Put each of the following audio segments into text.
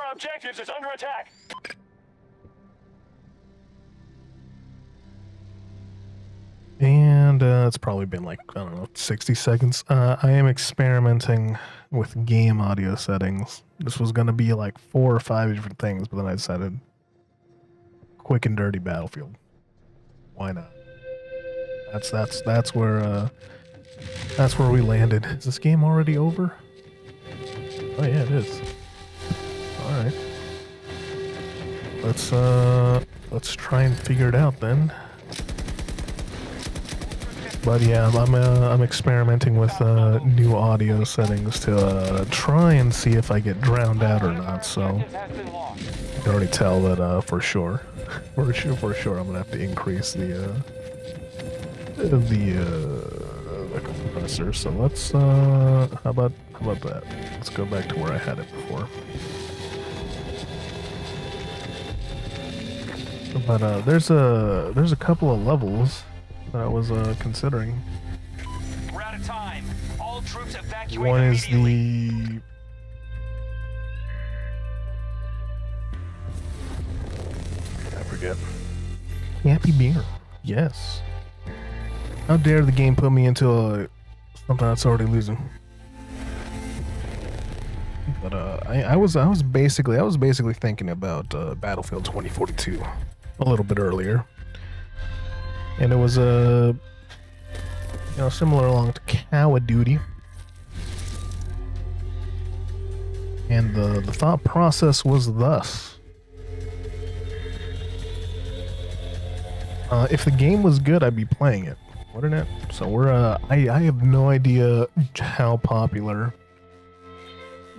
our objectives is under attack. And it's probably been like, I don't know, 60 seconds. I am experimenting with game audio settings. This was going to be like 4 or 5 different things, but then I decided quick and dirty Battlefield. Why not? That's where we landed. Is this game already over? Oh yeah, it is. All right. Let's try and figure it out then. But yeah, I'm experimenting with new audio settings to try and see if I get drowned out or not. So you can already tell that for sure, for sure, I'm gonna have to increase the compressor. So let's how about that? Let's go back to where I had it before. But there's a couple of levels that I was considering. We're out of time. All troops evacuate One is immediately. I forget. Happy Beer. Yes. How dare the game put me into something that's already losing? But I was basically thinking about Battlefield 2042 a little bit earlier. And it was similar along to Call of Duty. And the thought process was thus. If the game was good, I'd be playing it, wouldn't it? So I have no idea how popular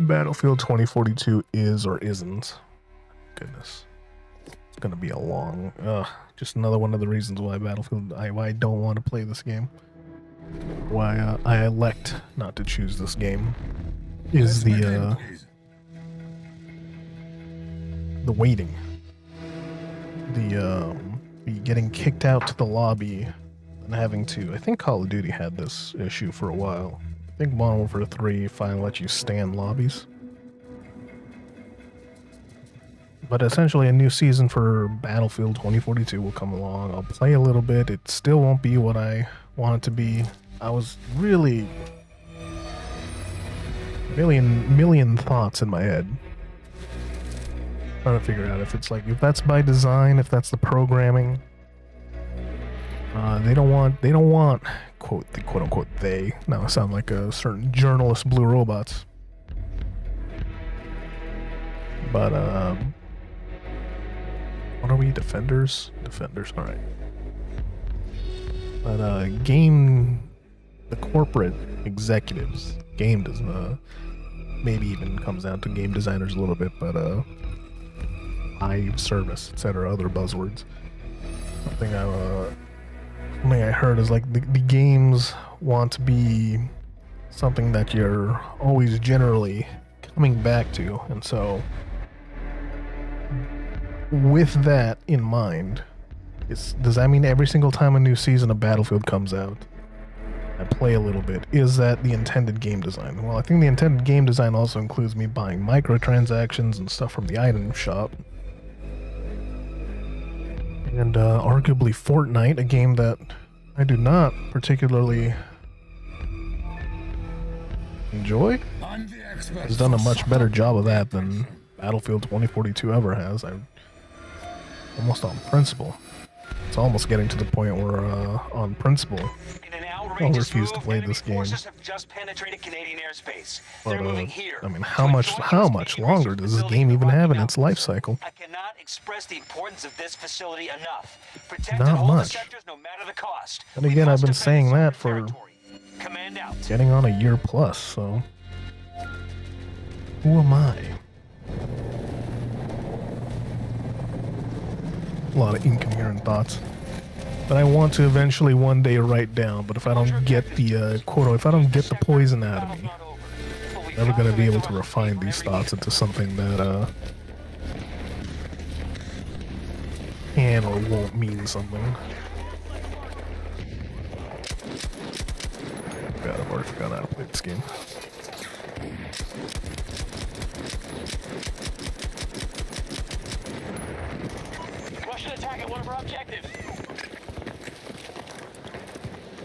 Battlefield 2042 is or isn't. Goodness. It's gonna be a long, just another one of the reasons why why I don't want to play this game. Why I elect not to choose this game is the waiting, the getting kicked out to the lobby and having to. I think Call of Duty had this issue for a while. I think Modern Warfare 3 finally let you stay in lobbies. But essentially, a new season for Battlefield 2042 will come along. I'll play a little bit. It still won't be what I want it to be. I was really million thoughts in my head, trying to figure out if that's by design, if that's the programming. They don't want quote unquote they. Now I sound like a certain journalist, Blue Robots. But what are we? Defenders, all right. But the corporate executives, game does maybe even comes down to game designers a little bit, but live service, etc., other buzzwords. Something I heard is like the games want to be something that you're always generally coming back to, and so with that in mind, does that mean every single time a new season of Battlefield comes out, I play a little bit? Is that the intended game design? Well, I think the intended game design also includes me buying microtransactions and stuff from the item shop. And arguably Fortnite, a game that I do not particularly enjoy, has done a much better job of that than Battlefield 2042 ever has. Almost on principle. It's almost getting to the point where, on principle, I'll refuse to play this game. Have just penetrated Canadian airspace. But, I mean, how much longer does this game even have in its life cycle? I cannot express the importance of this facility enough. Protect Not and hold much. the sectors no matter the cost. And again, I've been saying that for Command out. getting on a year plus, so who am I? A lot of incoherent thoughts that I want to eventually one day write down, but if I don't get the if I don't get the poison out of me, I'm never going to be able to refine these thoughts into something that can or won't mean something. God, I've already forgotten how to play this game.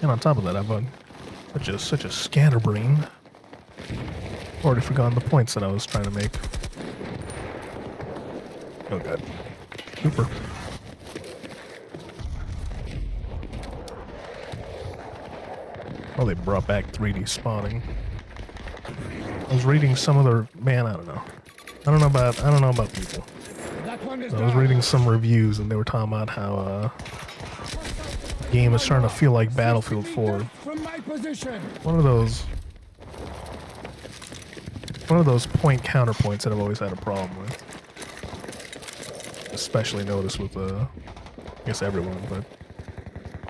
And on top of that, I've such a scatterbrain. Already forgotten the points that I was trying to make. Oh god. Cooper. Oh, they brought back 3D spawning. I was reading some of their I don't know. I don't know about people. I was reading some reviews and they were talking about how the game is starting to feel like Battlefield 4. One of those point counterpoints that I've always had a problem with. Especially noticed with I guess everyone, but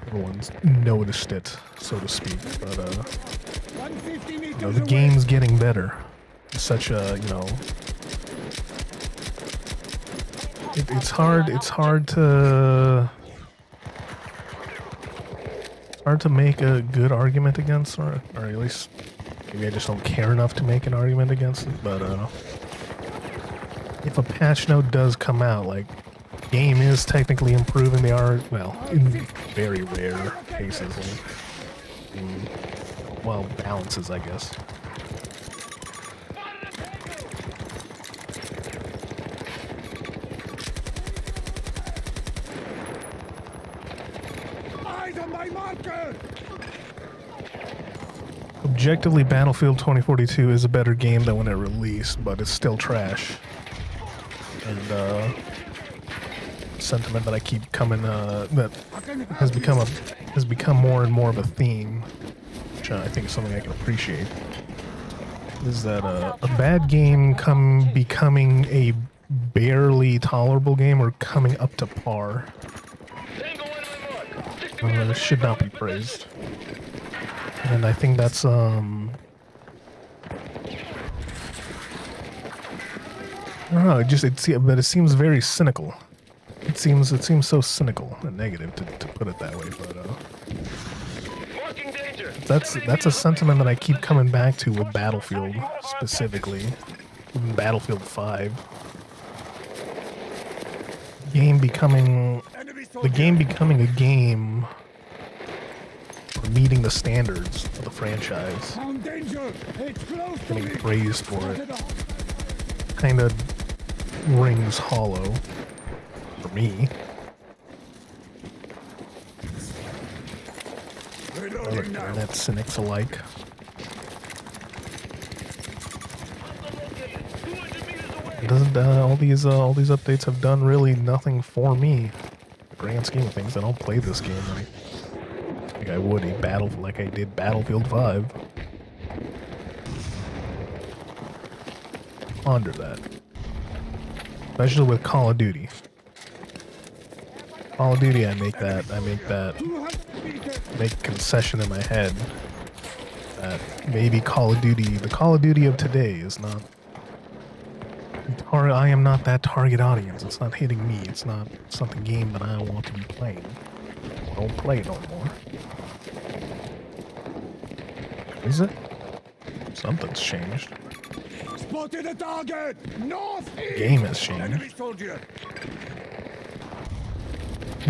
everyone's noticed it, so to speak. But the game's getting better. It's such a, it's hard to make a good argument against, or at least maybe I just don't care enough to make an argument against it. But if a patch note does come out, like, game is technically improving. They are, well, in very rare cases, well, balances, I guess. Objectively, Battlefield 2042 is a better game than when it released, but it's still trash. And sentiment that I keep coming that has become more and more of a theme, which I think is something I can appreciate, is that a bad game becoming a barely tolerable game or coming up to par should not be praised. And I think that's I don't know, but it seems very cynical. It seems so cynical and negative to put it that way, but that's a sentiment that I keep coming back to with Battlefield specifically, even Battlefield 5. The game becoming a game for meeting the standards of the franchise, getting praised for it, kind of rings hollow for me. Other internet cynics alike. Doesn't all these updates have done really nothing for me? In the grand scheme of things, I don't play this game like I would like I did Battlefield 5. Ponder that. Especially with Call of Duty. Call of Duty, I make a concession in my head that maybe the Call of Duty of today is not. I am not that target audience. It's not hitting me. It's not the game that I want to be playing. I don't play it no more. Is it? Something's changed. Spotted a target! North The game has changed.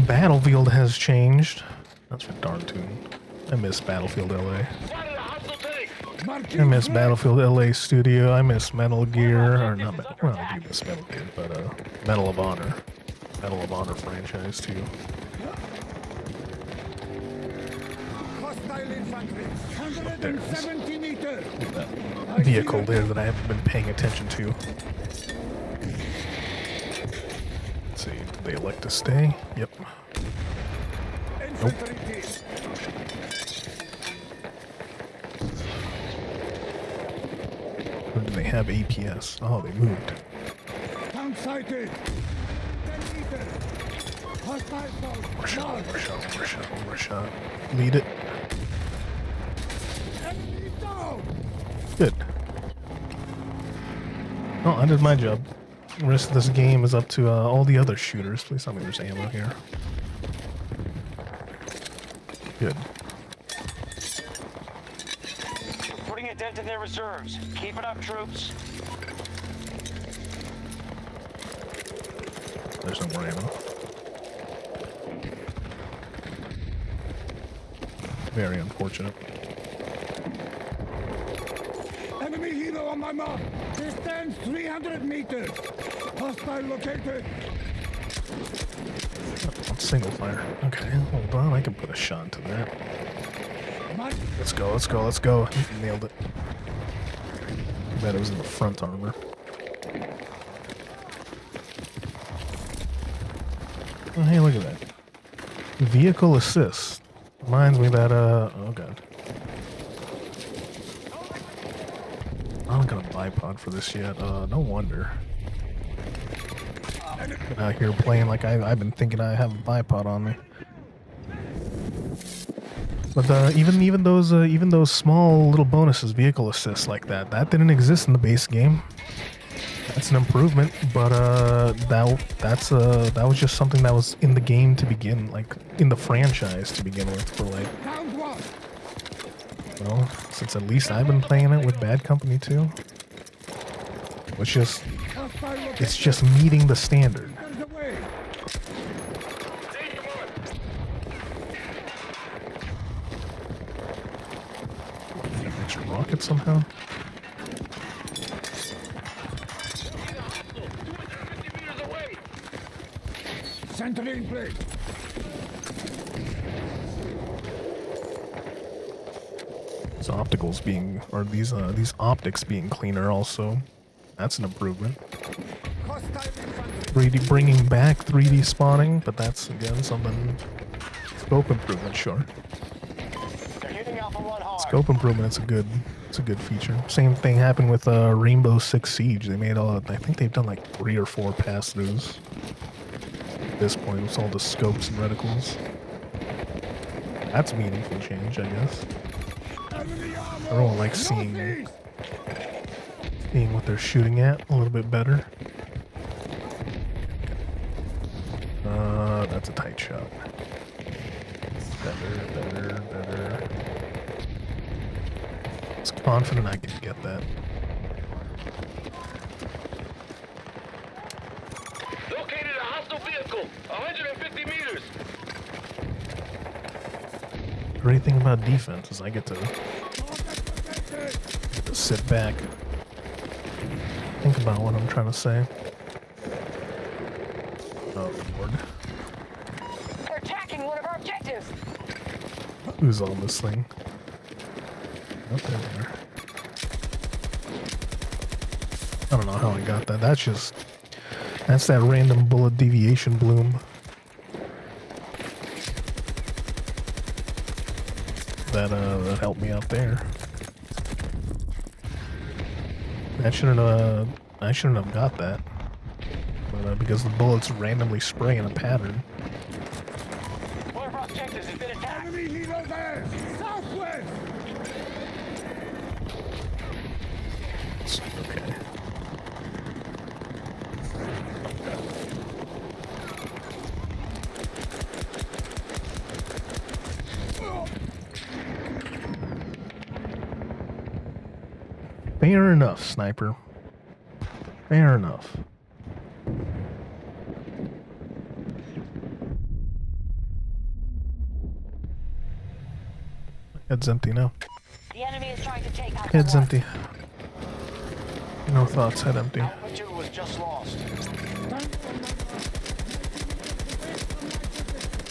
Battlefield has changed. That's for darn tune. I miss Battlefield LA. I miss Battlefield LA Studio. I miss Metal Gear, or not Metal. Well, I do miss Metal Gear, but Medal of Honor. Medal of Honor franchise too. There's that vehicle there that I haven't been paying attention to. Let's see, did they elect to stay? Yep. Nope. Or do they have APS? Oh, they moved. Overshot. Lead it. Good. Oh, I did my job. The rest of this game is up to all the other shooters. Please tell me there's ammo here. Good. Putting a dent in their reserves. Keep it up, troops. There's no more ammo. Very unfortunate. Enemy helo on my mark. Distance 300 meters. Hostile located. Oh, single fire. Okay, hold on. I can put a shot to that. Man, Let's go, let's go, let's go. Nailed it. Bet it was in the front armor. Oh, hey, look at that. Vehicle assist. Reminds me that, oh god. I don't got a bipod for this yet. No wonder. Out here playing like I've been thinking I have a bipod on me. But even those small little bonuses, vehicle assists like that didn't exist in the base game. That's an improvement, but that was just something that was in the game to begin, like in the franchise to begin with. For like, round one. well, since at least I've been playing it with Bad Company too, which just Hostile located. it's just meeting the standard. Meters away. Get an extra rocket somehow. Sentry in place. These opticals being, or these optics being cleaner also. That's an improvement. Hostile infantry. 3D bringing back 3D spawning, but that's again something. Scope improvement, sure. They're hitting Alpha 1 hard. Scope improvement, it's a good feature. Same thing happened with Rainbow Six Siege. They made I think they've done like 3 or 4 pass-throughs at this point with all the scopes and reticles. That's meaningful change, I guess. Enemy armor. Everyone likes seeing Northeast. what they're shooting at a little bit better. That's a tight shot. Better. I was confident I could get that. Located a hostile vehicle, 150 meters. Great thing about defense is I get to Target protected. sit back, think about what I'm trying to say. Oh lord, They're attacking one of our objectives. who's on this thing? Oh, there we are. I don't know how I got that. That's that random bullet deviation bloom. That helped me out there. I shouldn't have got that. But because the bullets randomly spray in a pattern. One of our objectives has been attacked. Enemy helo there. Southwest. It's okay. Fair enough, sniper. Fair enough. Head's empty now. The enemy is trying to take out Head's empty. No thoughts, head empty. Alpha 2 was just lost.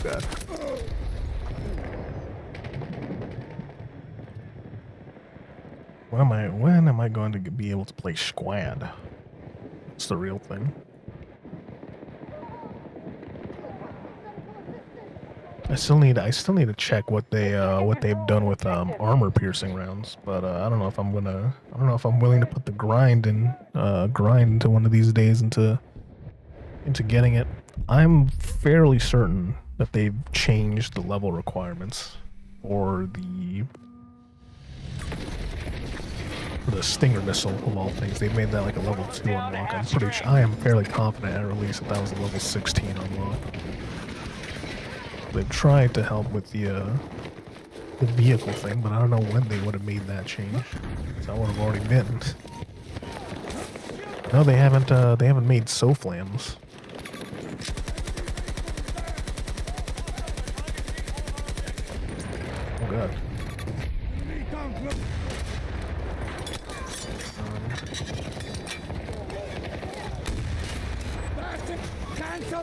God. When am I going to be able to play squad? That's the real thing. I still need to check what they've done with armor piercing rounds, but I don't know if I'm willing to put the grind into one of these days into getting it. I'm fairly certain that they've changed the level requirements for the Stinger missile of all things. They've made that like a level 2 unlock. I am fairly confident at release that was a level 16 unlock. They've tried to help with the vehicle thing, but I don't know when they would have made that change. That would have already been. No, they haven't made SOFLAMs. Oh god.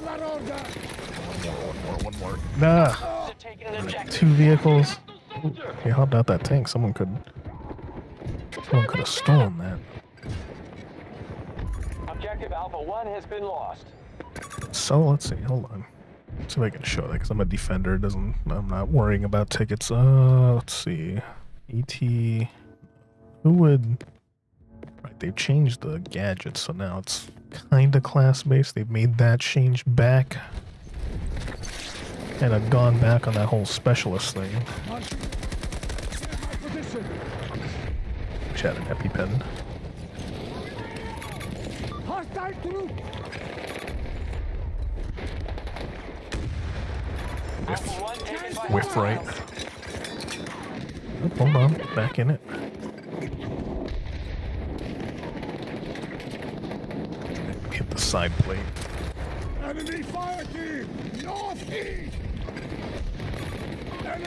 that order. One more. Nah. They're taking an objective. 2 vehicles. He hopped out that tank. Someone could have stolen that. Objective Alpha 1 has been lost. So let's see. Hold on. Let's see if I can show that because I'm a defender. I'm not worrying about tickets. Let's see. ET. Who would? Right, they've changed the gadgets, so now it's kind of class-based. They've made that change back, and I've gone back on that whole specialist thing. Marching. Here's my position. Chat an EpiPen. Hostile troop. Alpha 1 taken by Whiff right. Oh, hold on, back in it. Hit the side plate. Enemy fire team. Northeast. Enemy.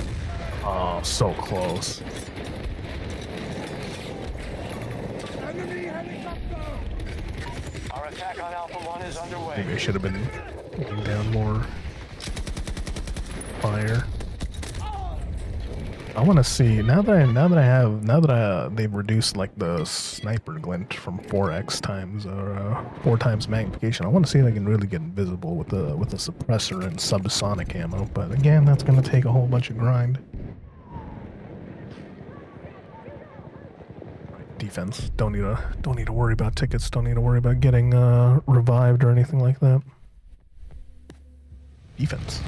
Oh, so close. Enemy helicopter. Our attack on Alpha 1 is underway. Maybe I should have been putting down more fire. I want to see now that they've reduced like the sniper glint from 4x times or 4 times magnification. I want to see if I can really get invisible with the suppressor and subsonic ammo. But again, that's going to take a whole bunch of grind. Defense. Don't need to worry about tickets. Don't need to worry about getting revived or anything like that. Defense.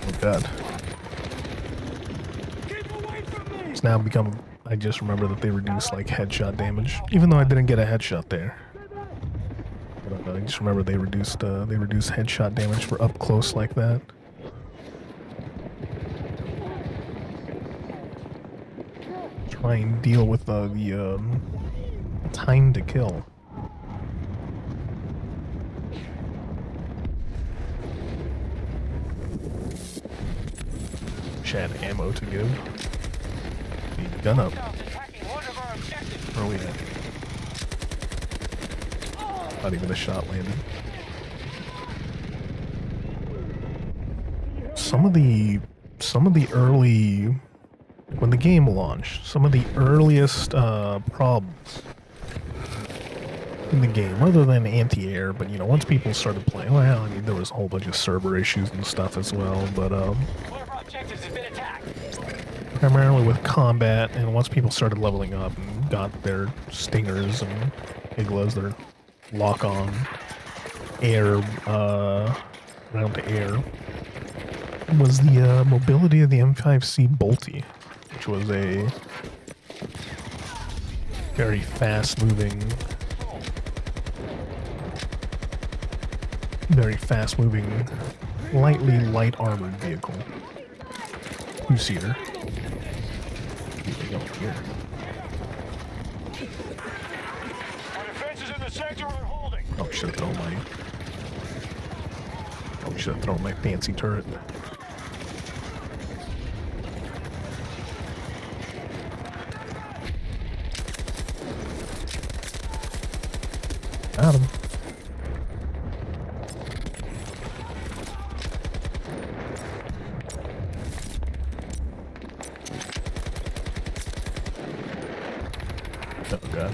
Oh god. Keep away from me. It's now become. I just remember that they reduced like headshot damage, even though I didn't get a headshot there. But, I just remember they reduced headshot damage for up close like that. Try and deal with the time to kill. Chad ammo to give. Need gun up. Attacking one of our objectives. Where are we at? Not even a shot landed. Some of the early, when the game launched, some of the earliest problems in the game, other than anti-air, but you know, once people started playing, well, I mean, there was a whole bunch of server issues and stuff as well, but One of our objectives has been attacked. primarily with combat, and once people started leveling up and got their stingers and iglas, their lock-on air, round to air, was the mobility of the M5C Bolty, which was a very fast-moving, lightly light armored vehicle. Two-seater. Go here. Our defenses in the sector are holding. Oh, should have thrown my fancy turret. Got him. Oh god.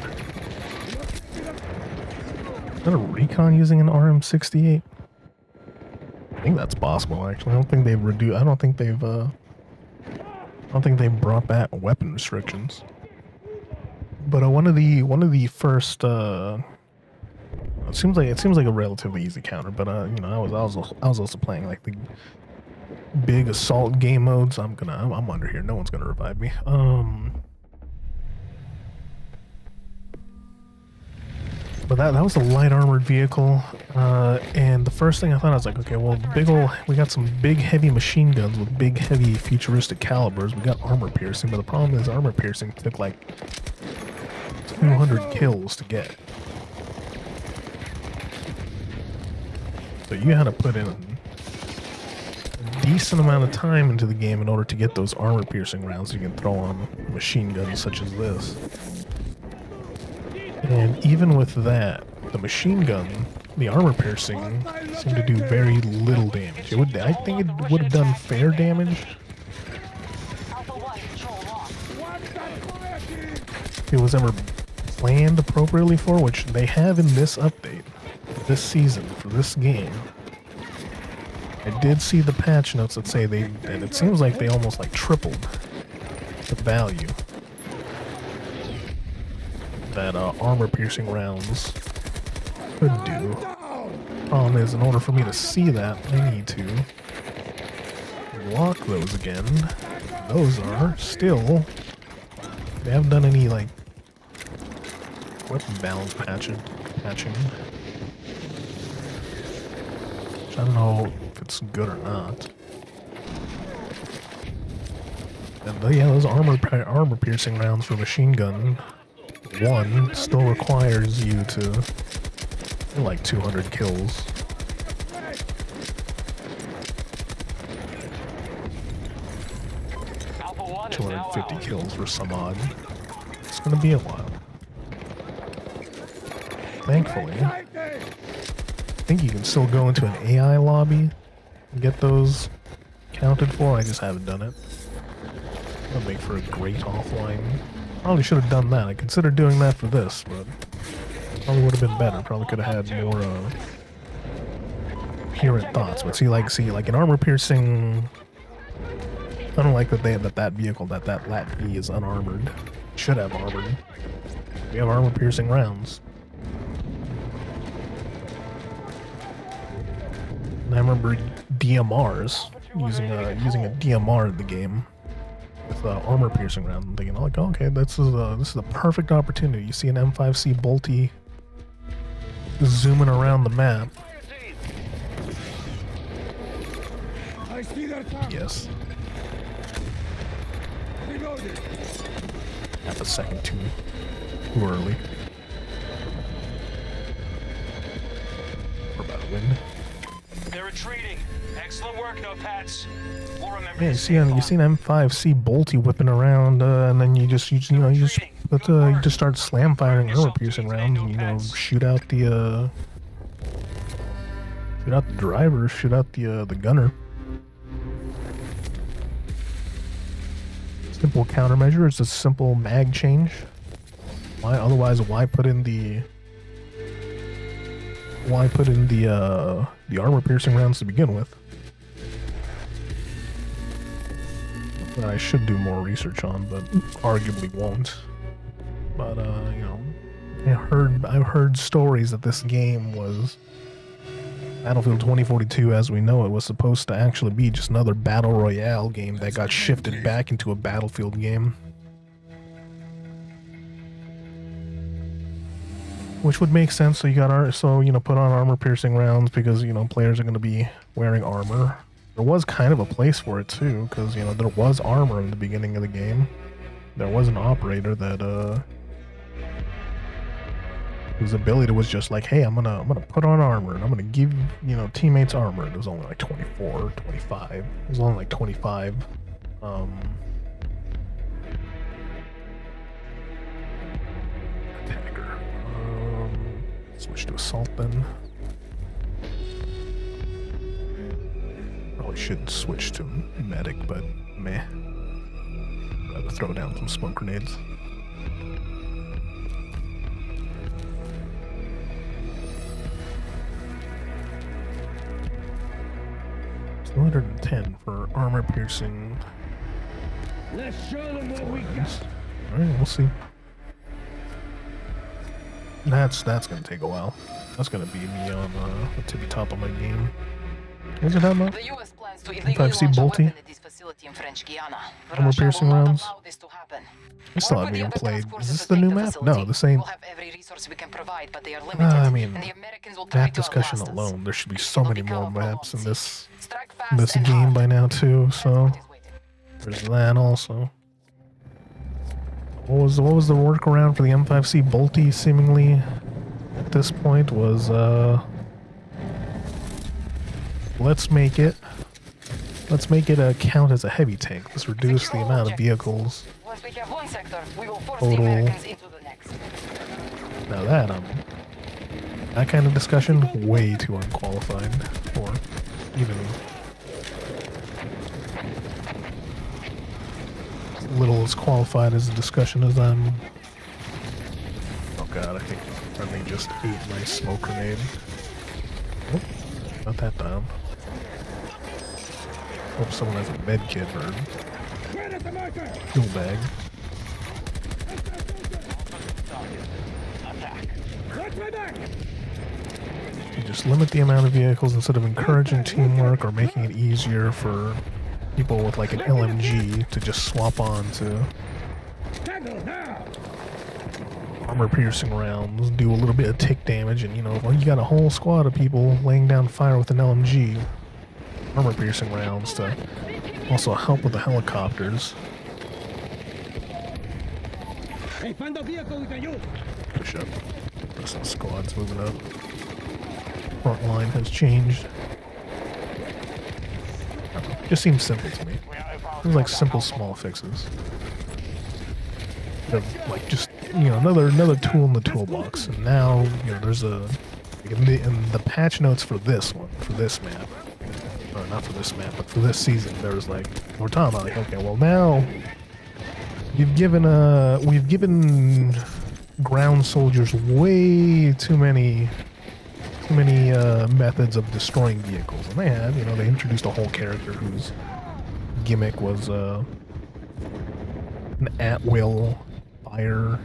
Is that a recon using an RM68? I think that's possible actually. I don't think they've brought back weapon restrictions. But one of the first it seems like a relatively easy counter, but you know, I was also playing like the big assault game modes. I'm under here. No one's gonna revive me. But that was a light armored vehicle, and the first thing I thought, I was like, okay, well, we got some big heavy machine guns with big heavy futuristic calibers. We got armor piercing, but the problem is armor piercing took like 200 kills to get. So you had to put in a decent amount of time into the game in order to get those armor piercing rounds you can throw on machine guns such as this. And even with that, the machine gun, the armor piercing, seemed to do very little damage. It would, I think it would have done fair damage Alpha 1 control lost. What the fire team? if it was ever planned appropriately for, which they have in this update, this season, for this game. I did see the patch notes that say they, and it seems like they almost like tripled the value that armor piercing rounds could do. Problem is, in order for me to see that, I need to lock those again. Those are still, they haven't done any like weapon balance patching. Which I don't know if it's good or not. And yeah, those armor piercing rounds for machine gun 1 still requires you to like 200 kills. Alpha 1 is now 250 out. kills for some odd. It's gonna be a while. Thankfully, I think you can still go into an AI lobby and get those counted for. I just haven't done it. That'll make for a great offline. Probably should have done that. I considered doing that for this, but probably would have been better. Probably could have had more coherent thoughts. But see, like an armor piercing. I don't like that they have that vehicle, that Lat V is unarmored. Should have armored. We have armor piercing rounds. And I remember DMRs using a DMR in the game with armor piercing round. I'm thinking like, okay, this is a perfect opportunity. You see an M5C Bolty zooming around the map. I see their tank. Yes, Reloaded. half a second too early. We're about to win. They're retreating. Excellent work, Notepads. We'll remember Yeah, to you stay calm. see an M5C Bolty whipping around, and then you just start slam firing armor piercing rounds, and shoot out the driver, shoot out the gunner. Simple countermeasure. It's a simple mag change. Why otherwise? Why put in the armor piercing rounds to begin with? That I should do more research on, but arguably won't. But I've heard stories that this game was Battlefield 2042, as we know it, was supposed to actually be just another battle royale game that got shifted back into a Battlefield game. Which would make sense. So you got put on armor piercing rounds because players are going to be wearing armor. There was kind of a place for it too, because there was armor in the beginning of the game. There was an operator that whose ability was just like, hey, I'm gonna put on armor and I'm gonna give teammates armor. It was only like 24, 25. It was only like 25. Attacker. Switch to assault then. Probably should switch to medic, but meh. Rather throw down some smoke grenades. $210 for armor piercing. Let's show them what we got. Alright, we'll see. That's gonna take a while. That's gonna be me on the tippy top of my game. Is it that much? The US plans to illegally 5C launch a Bolty. weapon at this facility in French Guiana. Armor Russia piercing will not rounds. allow this to happen. I still Work haven't with even the played. task Is forces this to the take new the map? facility. No, this ain't. We'll have every resource we can provide, but they are limited. I mean, and the Americans will try map to discussion outlast us. alone. There should be so It'll many become more a maps in prolonged this siege. Strike fast and game hard. by now too. That's So what is waiting. there's that also. What was the workaround for the M5C Bolty? Seemingly, at this point, was let's make it count as a heavy tank. Let's reduce the amount of vehicles. Once we have one sector, we will force Total. the Americans into the next. Now that kind of discussion, way too unqualified for even as little as qualified as the discussion as I'm. Oh god, I think they just ate my smoke grenade. Oh, not that time. Hope someone has a med kit or Where is the marker? fuel bag. Watch my back! You just limit the amount of vehicles instead of encouraging teamwork or making it easier for people with like an LMG to just swap on to Tango, now! armor-piercing rounds, do a little bit of tick damage, and you know, well, you got a whole squad of people laying down fire with an LMG, armor-piercing rounds to also help with the helicopters. Hey, find a vehicle we can use! Push up. Rest of the squad's moving up. Front line has changed. I don't know, just seems simple to me. Seems like simple, small fixes. Like just, you know, another tool in the toolbox. And now, you know, there's a in the patch notes for this one, for this map, or not for this map, but for this season, there's like, we're talking about like, okay, well now we've given ground soldiers way too many methods of destroying vehicles, and they had, you know, they introduced a whole character whose gimmick was an at-will fire,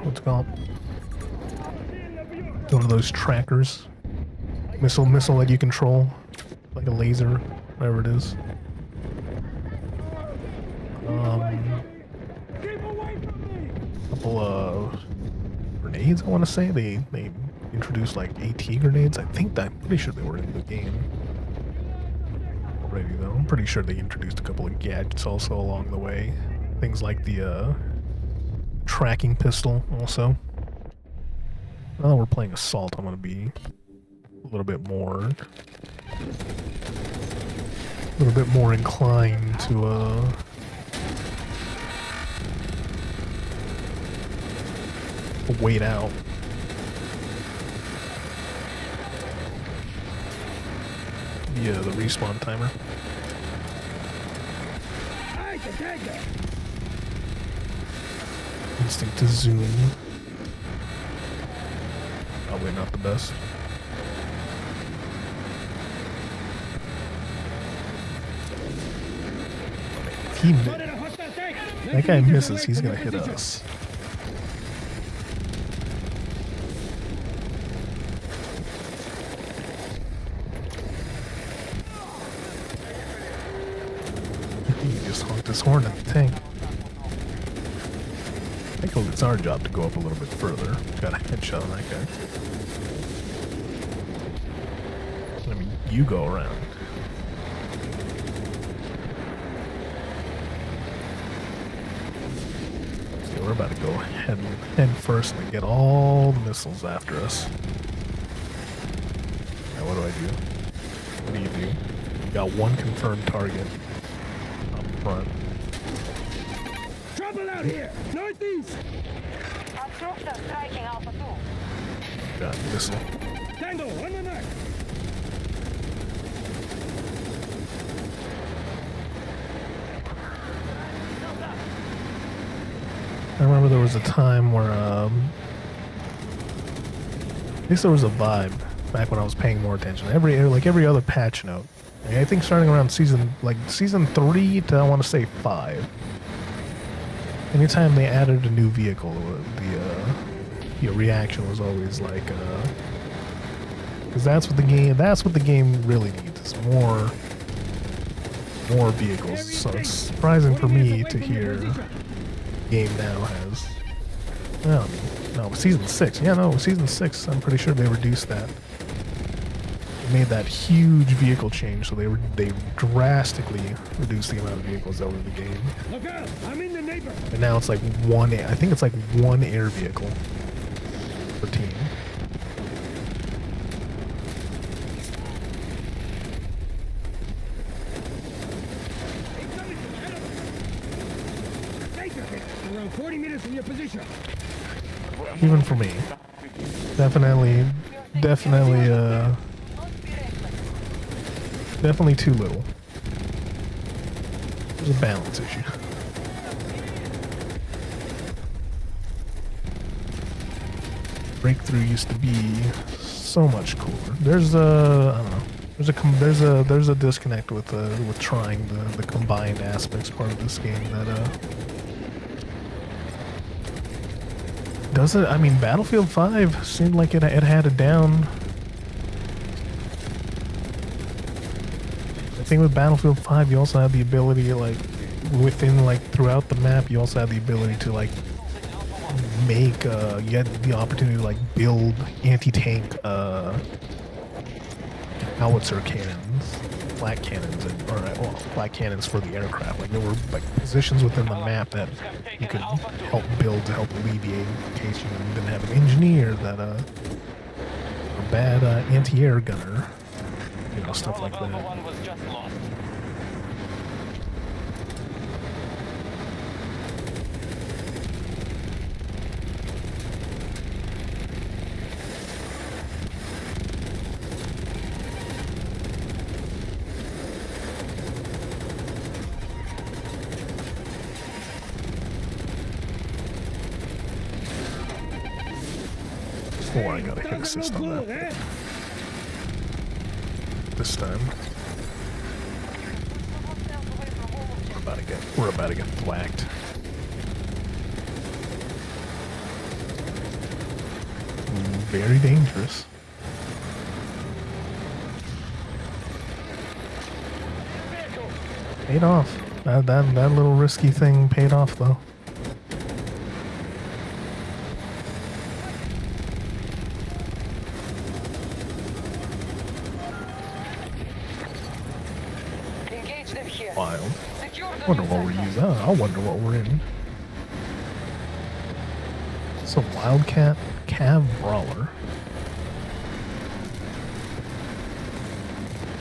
what's it called? One of those trackers, missile that you control, like a laser, whatever it is. Couple of grenades, I want to say. They introduced like AT grenades. I'm pretty sure they were in the game already, though. I'm pretty sure they introduced a couple of gadgets also along the way. Things like the tracking pistol also. Now that we're playing Assault, I'm going to be a little bit more inclined to wait out. Yeah, the respawn timer. I can take that! Instinct to zoom. Probably not the best. If he, Spotted a hostile tank! that guy misses, he's gonna hit us. He just honked his horn at the tank. I think it's our job to go up a little bit further. Got a headshot on that guy. I mean, you go around. Okay, we're about to go head first and get all the missiles after us. Now what do I do? What do you do? You got one confirmed target up front. Trouble out here! Northeast! Our troops are striking Alpha 2. Got a missile. Tango, on the mark! I remember there was a time where, at least there was a vibe back when I was paying more attention. Every other patch note. I think starting around season 3 to I want to say 5. Anytime they added a new vehicle, the reaction was always like, because that's what the game really needs, is more vehicles. So it's surprising for me to hear game now has, well, no, season 6. Yeah, no, season 6. I'm pretty sure they reduced that. They made that huge vehicle change, so they drastically reduced the amount of vehicles that were in the game. Look out! I'm in the neighbor! And now it's like one. I think it's like one air vehicle per team. Around 40 meters from your position. Even for me. Definitely, definitely too little. There's a balance issue. Breakthrough used to be so much cooler. There's a, I don't know. There's a disconnect with trying the combined aspects part of this game that does it. I mean, Battlefield 5 seemed like it had it down. The thing with Battlefield 5, you also have the ability, like, within, like, throughout the map, you also have the ability to, like, make, you had the opportunity to, like, build anti-tank, howitzer cannons, flak cannons, flak cannons for the aircraft. Like, there were, like, positions within the map that you could help build to help alleviate in case you didn't have an engineer that, a bad, anti-air gunner, you know, stuff like that. One was just lost. Oh, I gotta hit assist on that. eh? This time. We're about to get thwacked. Very dangerous. Paid off. That little risky thing paid off though. Engage them here. Wild. Secure the Wonder what we're using. Oh, I wonder what we're in. It's a Wildcat Cav Brawler.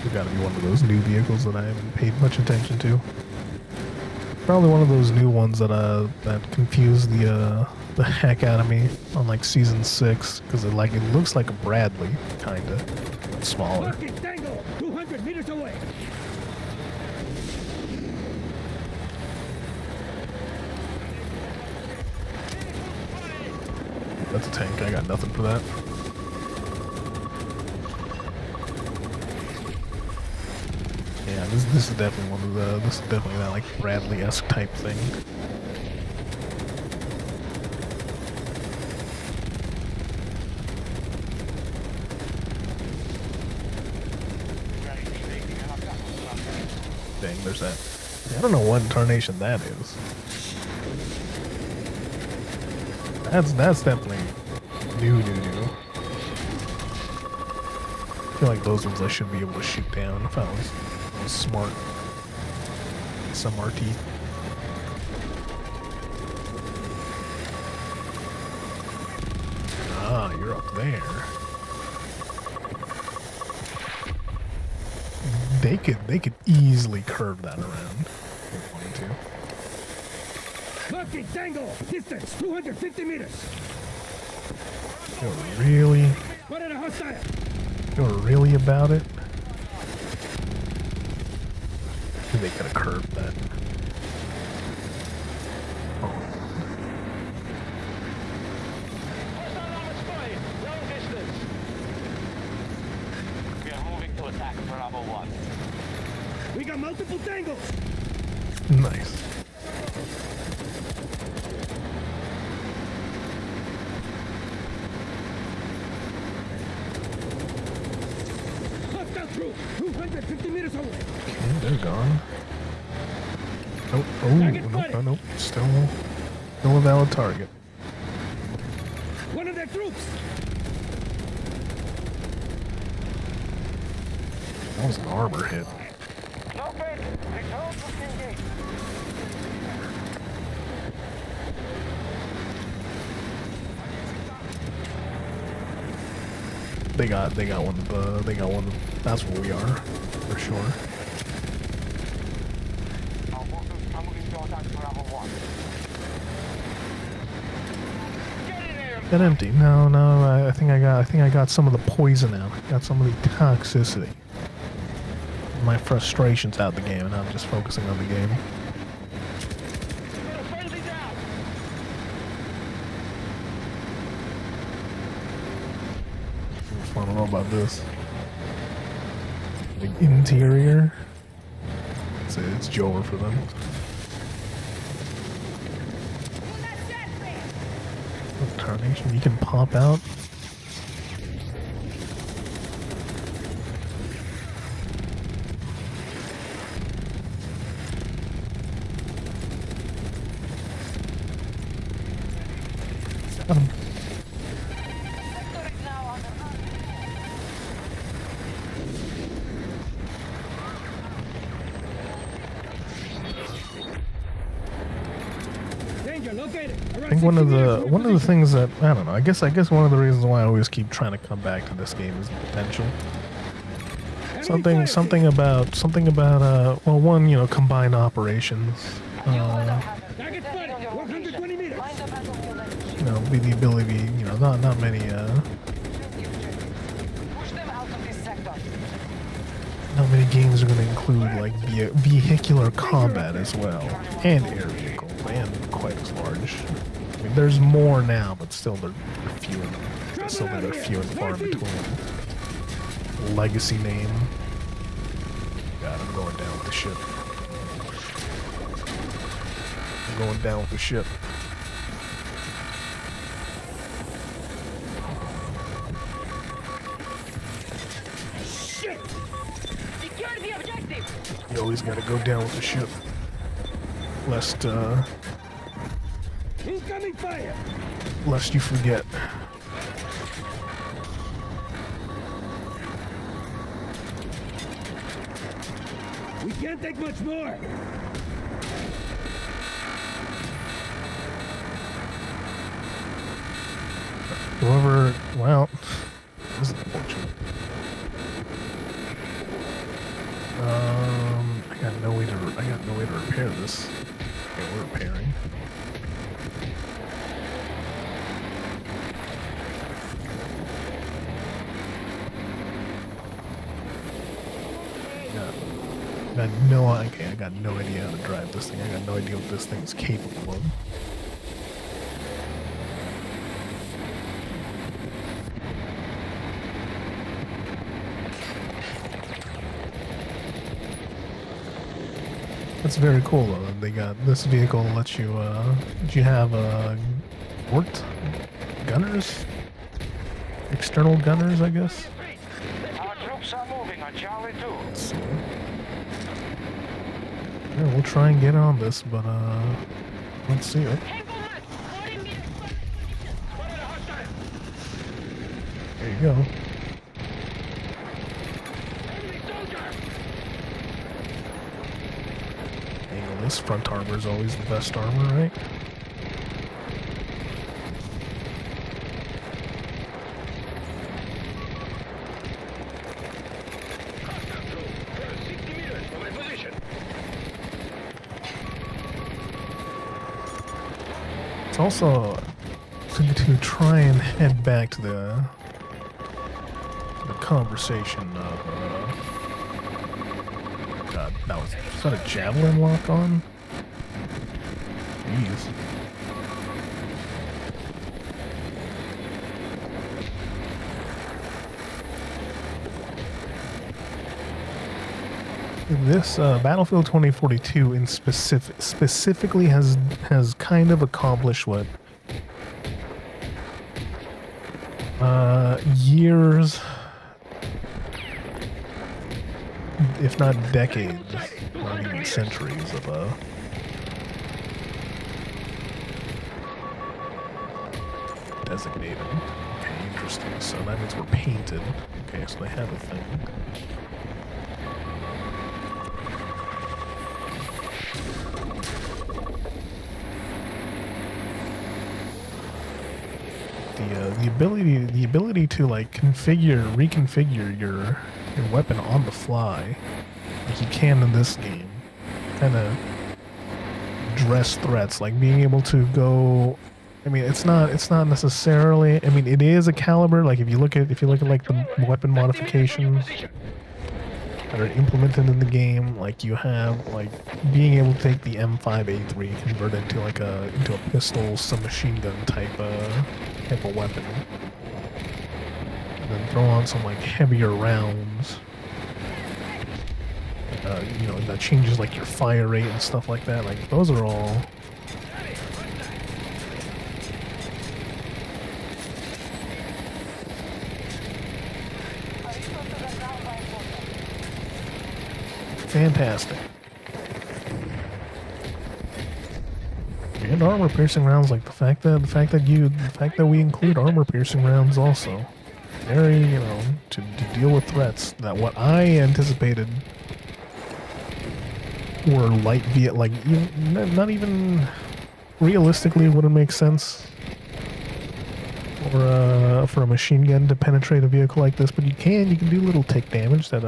It's gotta be one of those new vehicles that I haven't paid much attention to. Probably one of those new ones that confused the heck out of me on like season 6 because it looks like a Bradley kinda, but smaller. Lucky Tango, 200 meters away. That's a tank. I got nothing for that. Yeah, this is definitely one of the. This is definitely that like Bradley-esque type thing. Dang, there's that. I don't know what tarnation that is. That's definitely new. I feel like those ones I should be able to shoot down if I was smart. Some RT. Ah, you're up there. They could easily curve that around if they wanted to. Lucky Tango, distance 250 meters. What a hostile. They were really about it. They could have curved that. Oh. We are moving to attack Bravo 1. We got multiple tangos. Nice. Hostile troop, 250 meters away. Okay, they're gone. Nope. Oh, nope. Still a valid target. One of their troops. That was an armor hit. No break. Return to engage. They got one. That's where we are, for sure. I'm moving to attack Bravo 1. Get in there and That empty. No, no. I think I got some of the poison out. Got some of the toxicity. My frustrations out the game, and I'm just focusing on the game. I don't know about this. The interior. It's Joer for them. Tarnation, you can pop out. Got him. Danger located. I think one of the things that I don't know. I guess one of the reasons why I always keep trying to come back to this game is the potential. Something about well, one, you know, combined operations. Target spotted. 120 meters. You know, the ability, you know, not many Push them out of this sector. not many games are going to include like vehicular combat as well, and air vehicles, and quite as large. I mean, there's more now, but still they're few and far in between. Legacy name. God, I'm going down with the ship. I'm going down with the ship. Secure the objective. You always gotta go down with the ship. Incoming fire. Lest you forget. We can't take much more. Whoever, well, this is unfortunate. I got no way to repair this. Okay, we're repairing. I got no idea how to drive this thing. I got no idea what this thing's capable of. That's very cool though. They got this vehicle lets you have worked gunners? External gunners, I guess. Our troops are moving on Charlie 2. Let's see. Yeah, we'll try and get on this, but let's see it. There you go. This front armor is always the best armor, right? It's also to try and head back to the conversation of God, is that a javelin lock on? Jeez. This Battlefield 2042 in specifically has kind of accomplished what years, if not decades, not even centuries of designated. Okay, interesting. So that means we're painted. Okay, so they have a thing. The ability to like reconfigure your weapon on the fly, like you can in this game, kind of address threats, like being able to go I mean, it's not necessarily. I mean, it is a caliber. Like if you look at like the weapon modifications that are implemented in the game, like you have like being able to take the M5A3, convert it into like a pistol, submachine gun type of weapon, and then throw on some like heavier rounds. You know, that changes like your fire rate and stuff like that. Like those are all. Fantastic. And armor piercing rounds, like the fact that we include armor piercing rounds also. Very, you know, to deal with threats that what I anticipated were light vehicle, like not even realistically wouldn't make sense for a machine gun to penetrate a vehicle like this, but you can do little tick damage that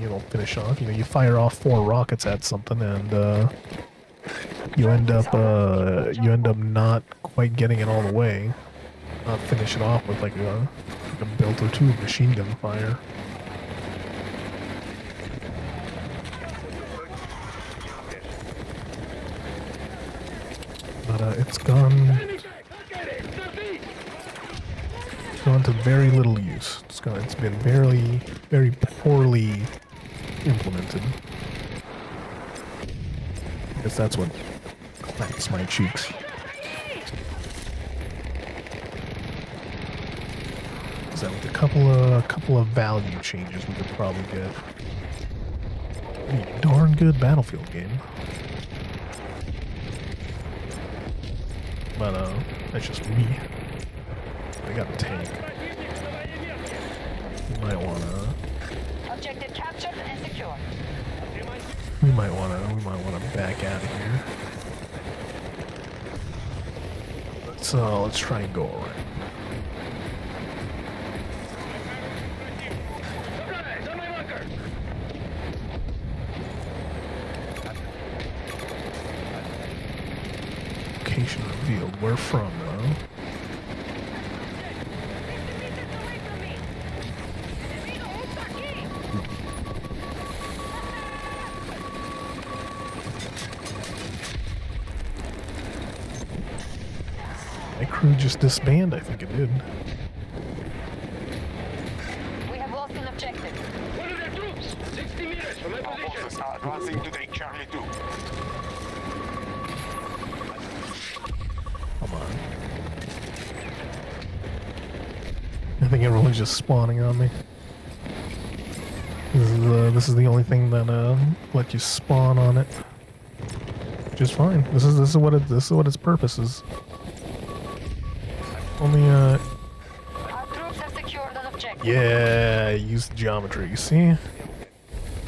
you know, finish off. You know, you fire off 4 rockets at something and you end up not quite getting it all the way. Not finish it off with like a belt or 2 of machine gun fire. But it's gone to very little use. It's been very poorly implemented. I guess that's what cracks my cheeks. Is that with a couple of value changes we could probably get. A darn good Battlefield game. But that's just me. I got a tank. We might wanna. Objective captured and secure. We might wanna back out of here. Let's try and go around. Supplies on my bunker. Location revealed. Where from, though? My crew just disbanded, I think it did. We have lost an objective. What are their troops? 60 meters from my Our position. forces are advancing to take Charlie 2. Come on. I think everyone's just spawning on me. This is the only thing that let you spawn on it. Just fine. This is what its purpose is. Only Our troops have secured an objective. yeah, use the geometry. You see?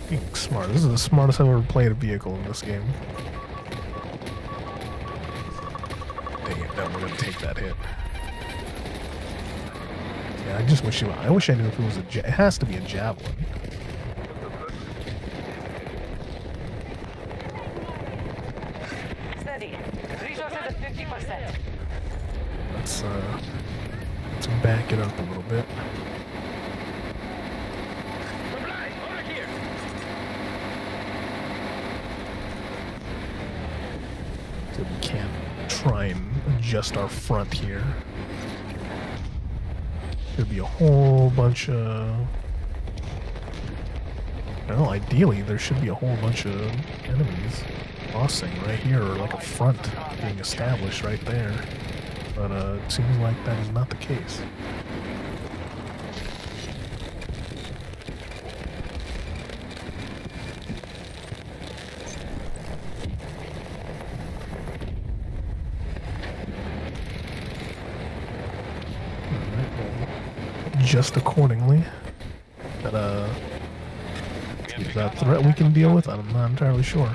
Being smart. This is the smartest I've ever played a vehicle in this game. Dang it! Then we're gonna take that hit. Yeah, I just wish I wish I knew if it was it has to be a javelin. Steady. Resources at 50%. Let's back it up a little bit. Supplies over here. So we can try and adjust our front here. There'd be a whole bunch of... Well, ideally, there should be a whole bunch of enemies crossing right here, or like a front being established right there. But it seems like that is not the case. Just accordingly. But is that a threat we can deal with? I'm not entirely sure.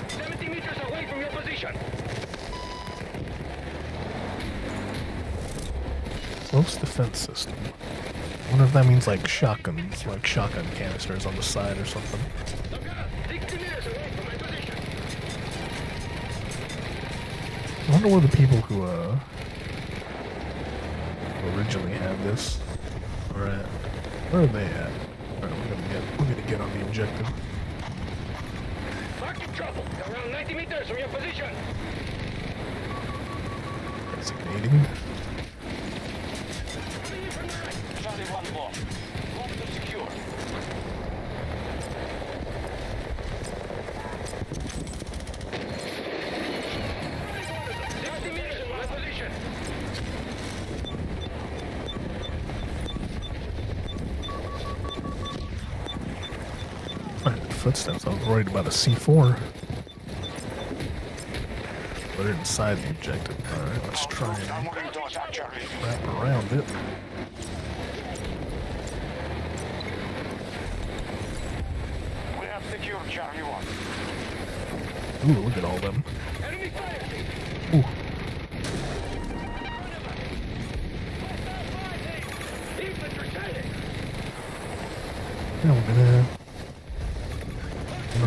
70 meters away from your position. Close defense system. I wonder if that means like shotguns, like shotgun canisters on the side or something. Look out. 60 meters away from my position. I wonder where the people who originally had this are at. Where are they at? Alright, we're gonna get on the objective. Marking trouble. Around 90 meters from your position. Designating. Charlie 1 block. Locked and secure. Footsteps. I was worried about a C4. But it's inside the objective. Alright, let's try I'm and moving to attack Charlie. wrap around it. We have secured Charlie 1. Ooh, look at all them. Enemy fire. Ooh. Infantry sighted. Yeah, we're gonna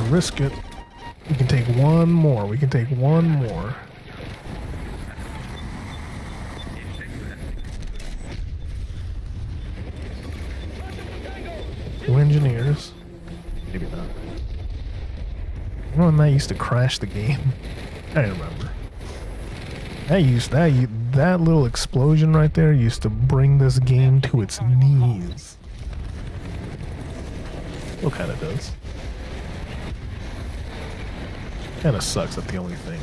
risk it. We can take one more. We can take one more. Two engineers. Maybe not. You know when that used to crash the game? I remember. That little explosion right there used to bring this game to its knees. Still kind of does. Kind of sucks that the only thing.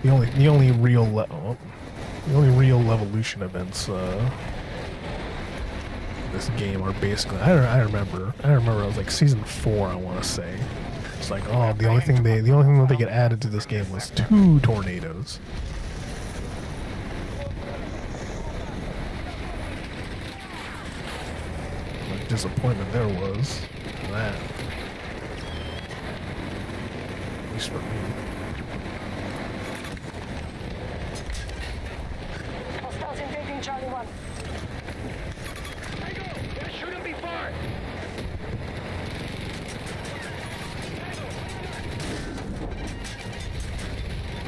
The only real Levolution events this game are basically. I remember I was like season 4. I want to say it's like, oh, the only thing that they get added to this game was 2 tornadoes. What disappointment there was for that. At least for me. Hostiles invading Charlie 1. It shouldn't be far.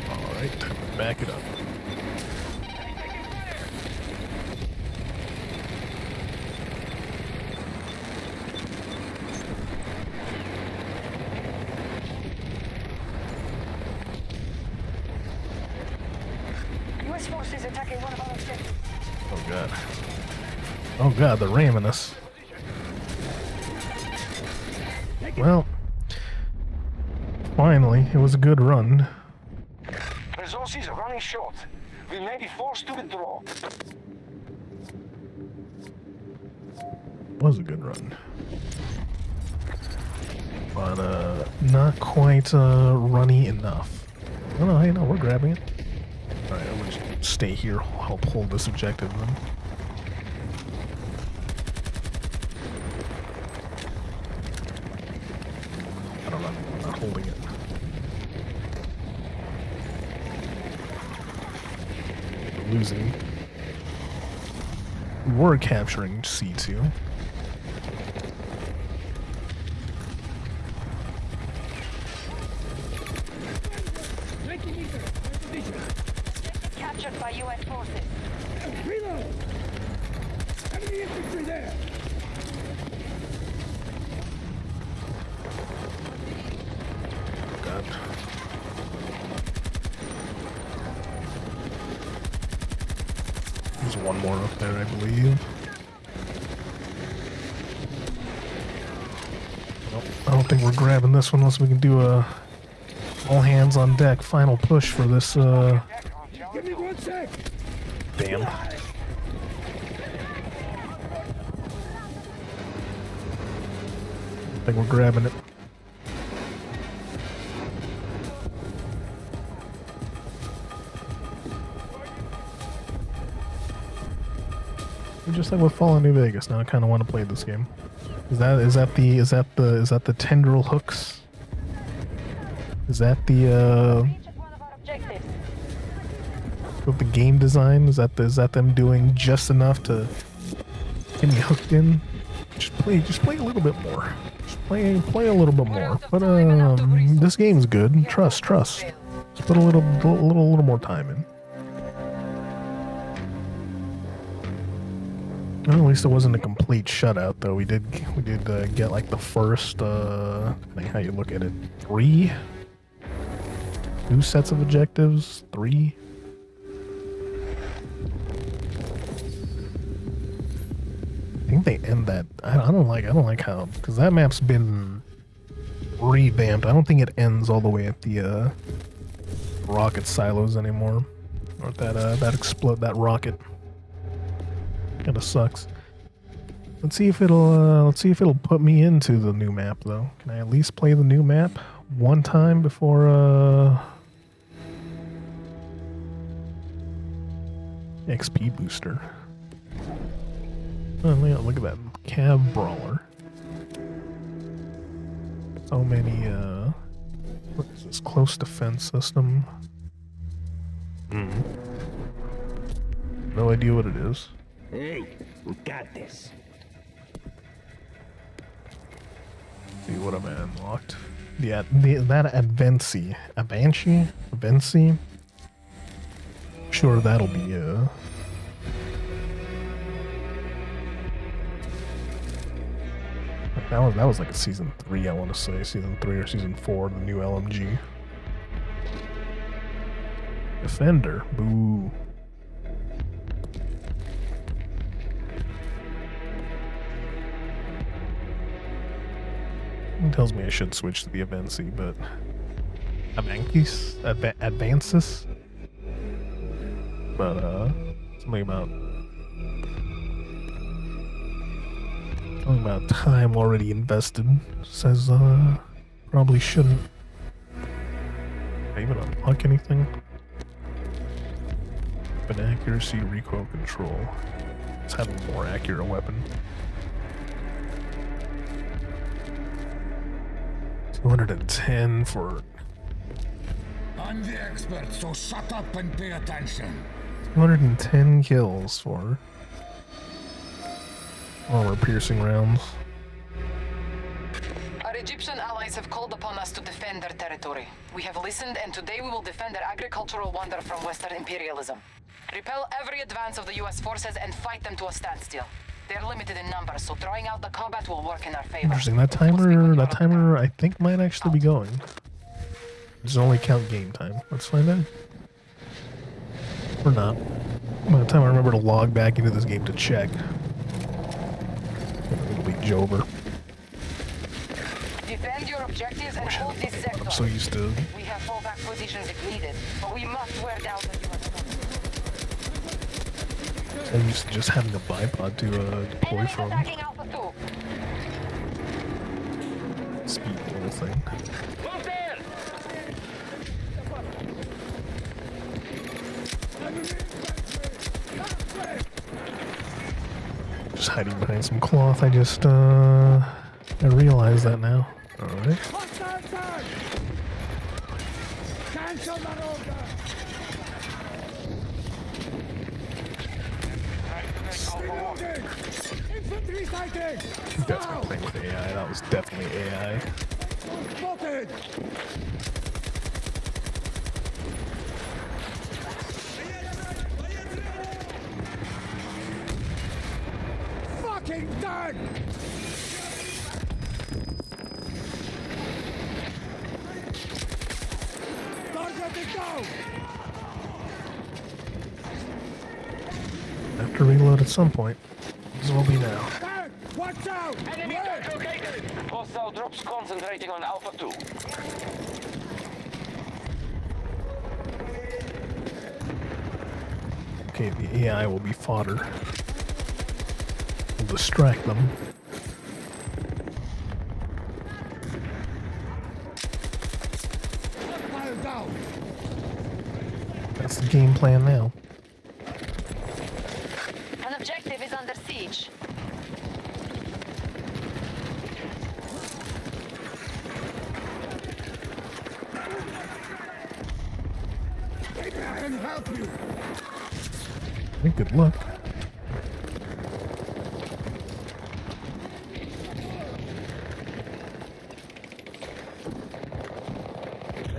Alright, time to back it up. U.S. forces attacking one of our objectives. Oh god. Oh god, they're ramming us. Well, finally, it was a good run. Resources are running short. We may be forced to withdraw. Was a good run. But, not quite, runny enough. Oh no, hey, no, we're grabbing it. Alright, I'm gonna just stay here, help hold this objective then. I don't know, I'm not holding it. We're losing. We were capturing C2. Captured by U.S. forces. Reload! Enemy infantry there! God. There's one more up there, I believe. Nope, I don't think we're grabbing this one unless we can do a all hands on deck final push for this, Give me 1 sec! damn. I think we're grabbing it. Just like with Fallout New Vegas, now I kind of want to play this game. Is that the tendril hooks? Is that the Reached one of our objectives. with the game design? Is that them doing just enough to get me hooked in? Just play a little bit more. Just Play a little bit more. But this game's good. Trust. Let's put a little more time in. Well, at least it wasn't a complete shutout, though. We did get like the first, depending how you look at it, 2 sets of objectives, 3. I think they end that. I don't like how, because that map's been revamped. I don't think it ends all the way at the rocket silos anymore, or that rocket. Kinda sucks. Let's see if it'll put me into the new map though. Can I at least play the new map one time before XP booster? Oh, look at that cab brawler. So many what is this? Close defense system. No idea what it is. Hey, we got this. See what am I unlocked? Yeah, that Avanci. Sure, that'll be that was like a season 3. I want to say season 3 or season 4. The new LMG Defender. Boo. It tells me I should switch to the Avanci, but Advances. But something about time already invested says probably shouldn't. Can I even unlock anything? Weapon accuracy, recoil control. Let's have a more accurate weapon. 210 for. I'm the expert, so shut up and pay attention. 210 kills for armor-piercing rounds. Our Egyptian allies have called upon us to defend their territory. We have listened, and today we will defend their agricultural wonder from Western imperialism. Repel every advance of the U.S. forces and fight them to a standstill. They're limited in numbers, so drawing out the combat will work in our favor. Interesting. That timer, I think might actually be going. Does it only count game time? Let's find out. Or not. By the time I remember to log back into this game to check, it'll be Jover. Defend your objectives and hold this sector. I'm so used to. We have fallback positions if needed, but we must wear down the U.S. I'm used to just having a bipod to deploy Enemies from. attacking Alpha 2. Speed the whole thing. Move there! Just hiding behind some cloth. I realize that now. Alright. Hostile attack! Cancel the order! Reloading! Infantry sighting! That's my thing with AI. That was definitely AI. Spotted! Fucking done! Target is down! Have to reload at some point. This will be now. Dad, watch out! Enemy Wait! tank located! Hostile troops concentrating on Alpha 2. Okay, the AI will be fodder. We'll distract them. Hostile down! That's the game plan now. An objective is under siege. I can help you! Hey, good luck.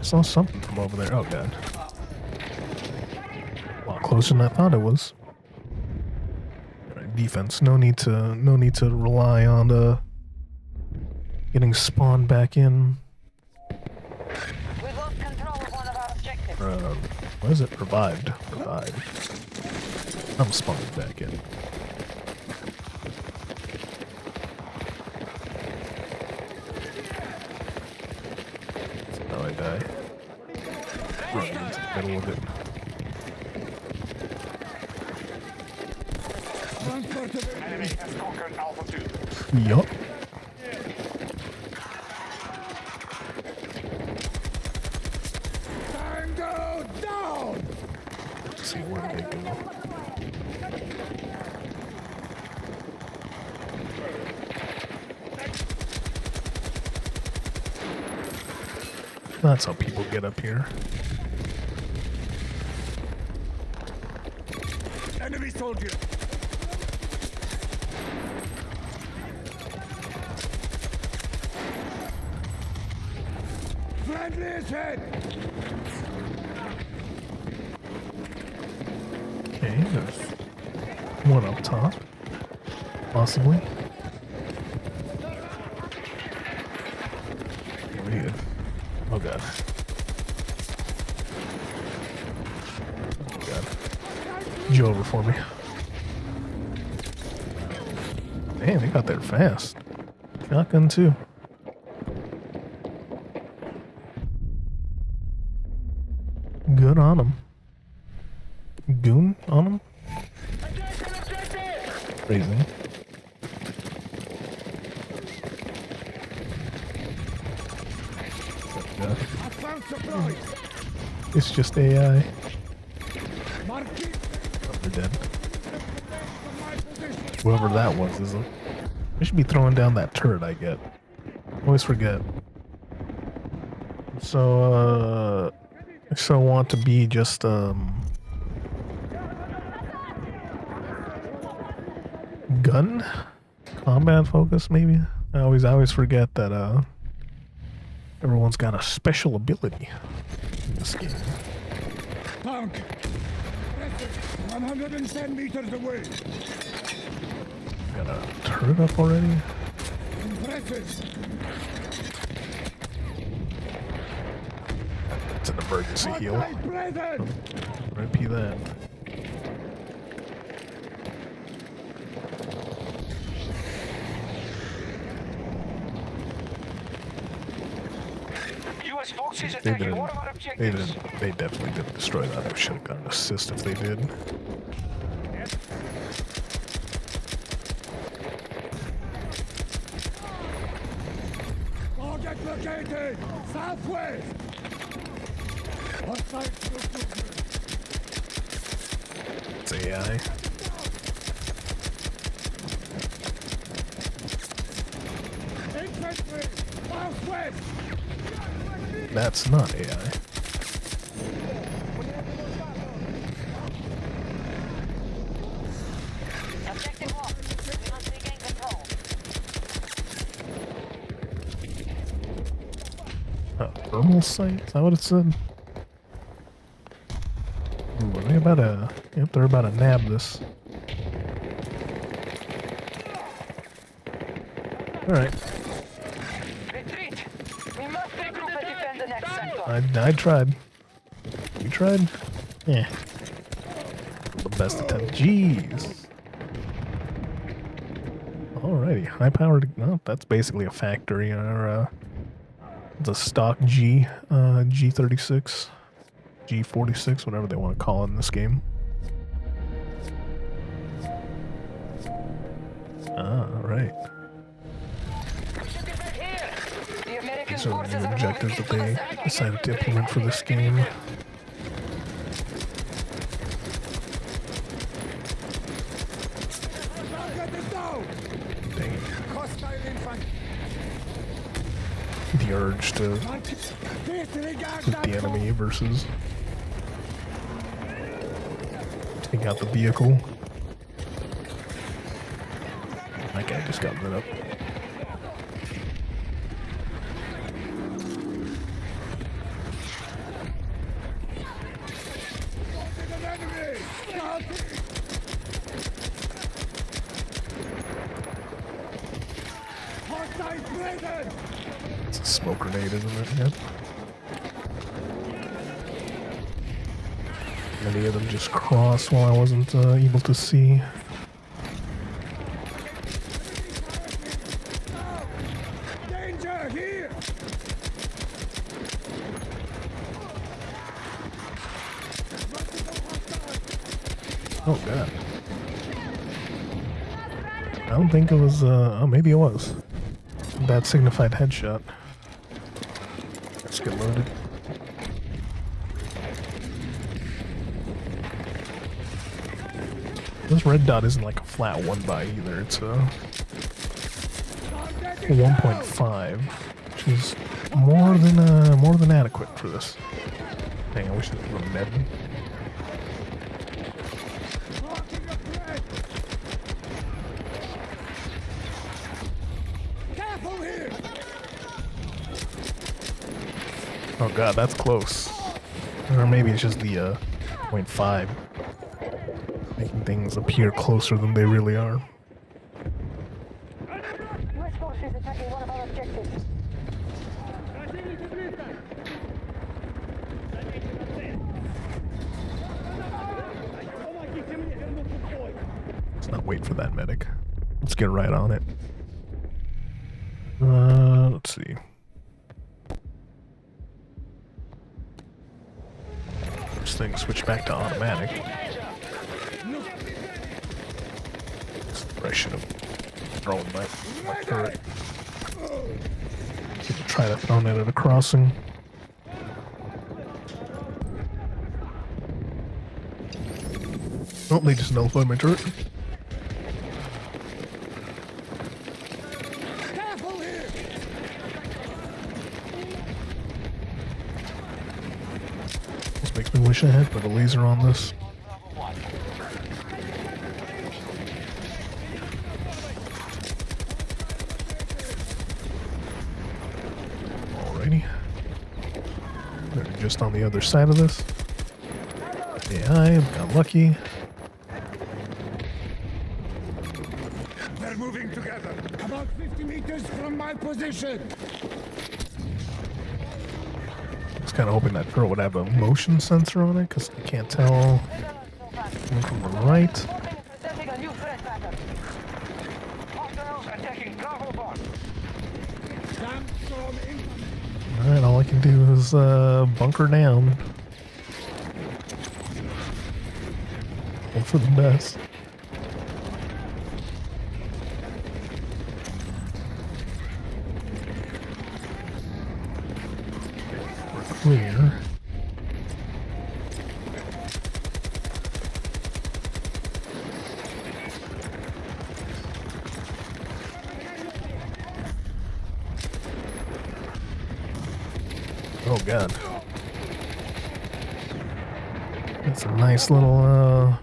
saw something from over there. Oh god. A lot closer than I thought it was. Alright, defense. No need to rely on getting spawned back in. We lost control of one of our objectives. What is it? Revived. Revived. I'm spawned back in. So now I die. Run into the middle of it. Enemy has conquered Alpha 2. Yup. Tango down! Let's see, where did they go? That's how people get up here. Enemy soldier! Friendly is hit! Okay, there's one up top. Possibly. Over here. Oh god. Oh god. You over for me. Damn, they got there fast. Shotgun too. Good on them. Goon on them. Crazy. I found supplies! It's just AI. Marking Oh, they're dead. from my position! Whoever that was, isn't. I should be throwing down that turret I get. Always forget. So, I so want to be just, gun? Combat focus, maybe? I always forget that, everyone's got a special ability in this game. Punk! 110 meters away! Got a turret up already? Impressive! It's an emergency heal. Anti-present! RIP that. US forces They attacking didn't. one of our They objectives. didn't. They definitely didn't destroy that. I should have got an assist if they did. Target located! Southwest! Hostile troops. It's AI. Infantry! Southwest! That's not AI. Objective locked. We must regain control. Thermal sight? Is that what it said? Ooh, are they about to... Yep, they're about to nab this. Alright. Retreat! We must regroup and defend the next sector. I tried. You tried? Yeah. The best attempt. Jeez. Alrighty. High powered. No, that's basically a factory. Or, it's a stock G36. G46, whatever they want to call it in this game. Ah, right. The American These are the forces new are objectives that moving they into the sector. decided to implement for this game. Target is down! Dang it. Hostile infantry! The urge to Disregard hit that the enemy versus take out the vehicle. That guy just got lit up. Eintreten! It's a smoke grenade, isn't it? Yep. Many of them just crossed while I wasn't able to see. Danger here! Oh god. I don't think it was, oh maybe it was. That signified headshot. Let's get loaded. This red dot isn't like a flat 1 by either, it's a 1.5, which is more than adequate for this. Dang, I wish this was a med. Careful here! Oh god, that's close. Or maybe it's just the 0.5. Making things appear closer than they really are. U.S. forces attacking one of our objectives. Let's not wait for that medic. Let's get right on it. Let's see. First thing, switch back to automatic. I should have thrown my turret. Try to throw it at a crossing. Oh, they just nullified my turret. Careful here! This makes me wish I had put a laser on this. Alrighty. They're just on the other side of this. Yeah, I got lucky. They're moving together. About 50 meters from my position. I was kind of hoping that turret would have a motion sensor on it, because you can't tell one from the right. Presenting a new threat pattern. Hostiles attacking Bravo 1. Sandstorm incoming. Alright, all I can do is bunker down. Hope for the best. We're clear. Oh god. That's a nice little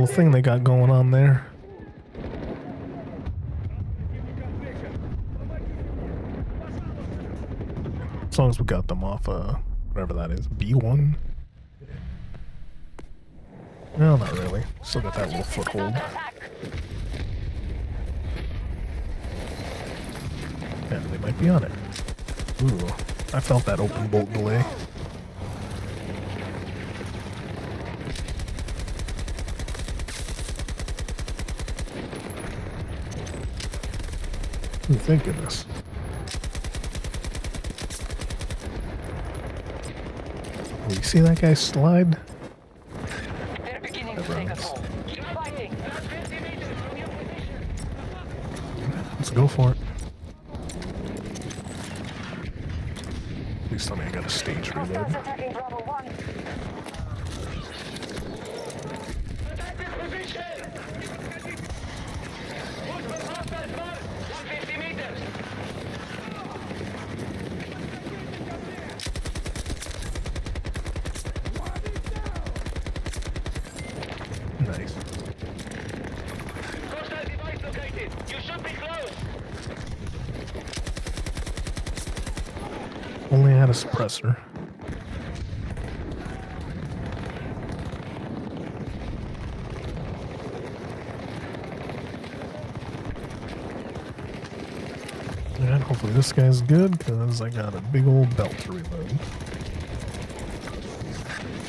thing they got going on there. As long as we got them off whatever that is. B1? No, not really. Still got that little foothold. Yeah, they might be on it. Ooh, I felt that open bolt delay. Ooh, thank goodness. Oh, you see that guy slide? They're beginning That to take us runs. home. Keep fighting. Let's go for it. Please tell me I got a stage reload. Hostiles attacking Bravo 1. Attack this position! Multiple hostiles marked! 150 meters! Nice. Hostile device located! You should be close! Only had a suppressor. Alright, hopefully this guy's good, because I got a big old belt to reload.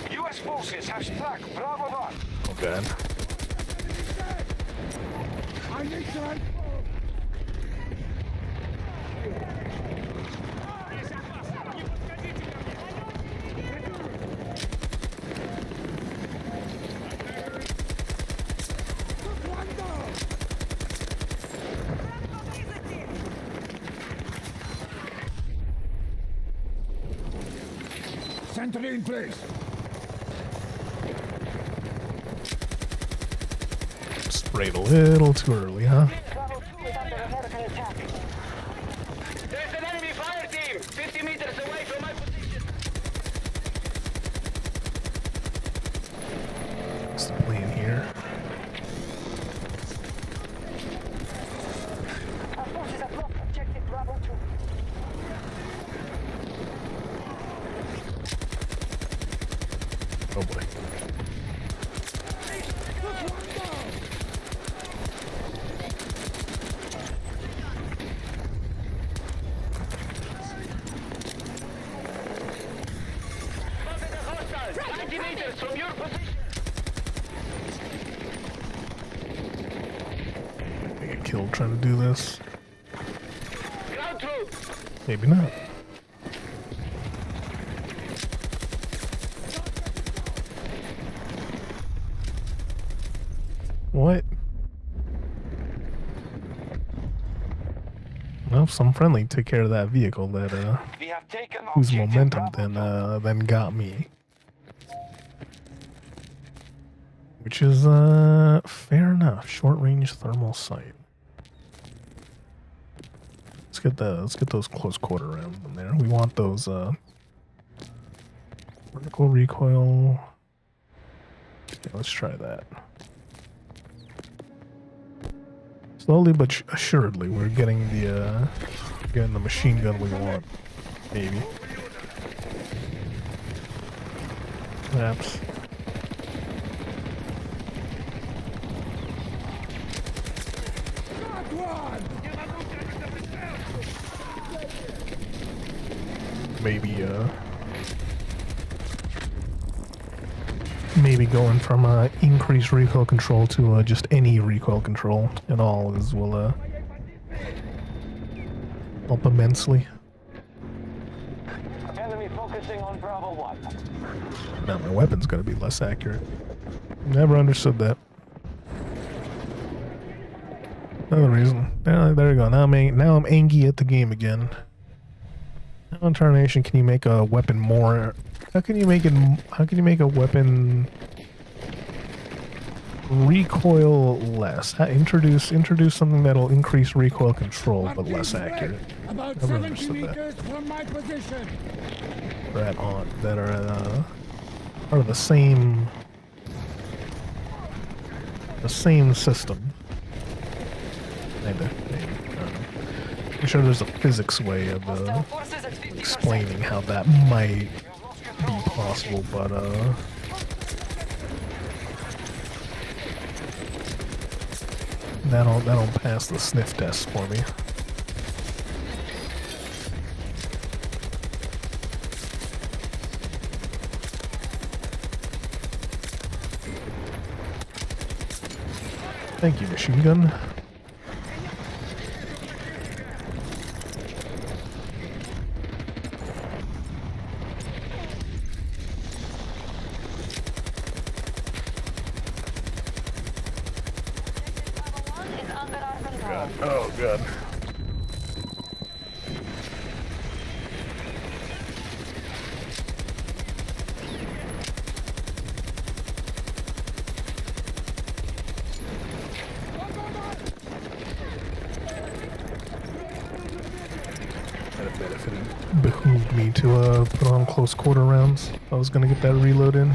US forces have struck Bravo 1. Oh god. I need to Sentry in place. Sprayed a little too early, huh? Bravo 2 is under American attack. There's an enemy fire team 50 meters away from my position. What's the plan here? Our forces have blocked objective Bravo 2. Oh boy. Spotted a hostile 90 meters from your position. I get killed trying to do this. Ground troops. Maybe not. What? Well, some friendly took care of that vehicle that We have taken whose objective momentum Bravo 2. then got me. Which is fair enough. Short range thermal sight. Let's get those close quarter rounds in there. We want those vertical recoil. Okay, let's try that. Slowly but assuredly, we're getting the machine gun we want. Maybe. Perhaps. Got one! Maybe going from increased recoil control to just any recoil control and all will help immensely. Enemy focusing on Bravo 1. Now my weapon's gonna be less accurate. Never understood that. Another reason. There you go. Now I'm angry at the game again. How in tarnation can you make a weapon more? How can you make a weapon recoil less? Introduce something that'll increase recoil control but less accurate. About Never 70 understood that. meters from my position. That are part of the same system. Maybe. I'm sure there's a physics way of Hostile forces at 50%. explaining how that might be possible, but that'll pass the sniff test for me. Thank you, machine gun. Bravo 1 is under our control. Oh god. I'd bet if it behooved me to put on close quarter rounds, if I was gonna get that reload in.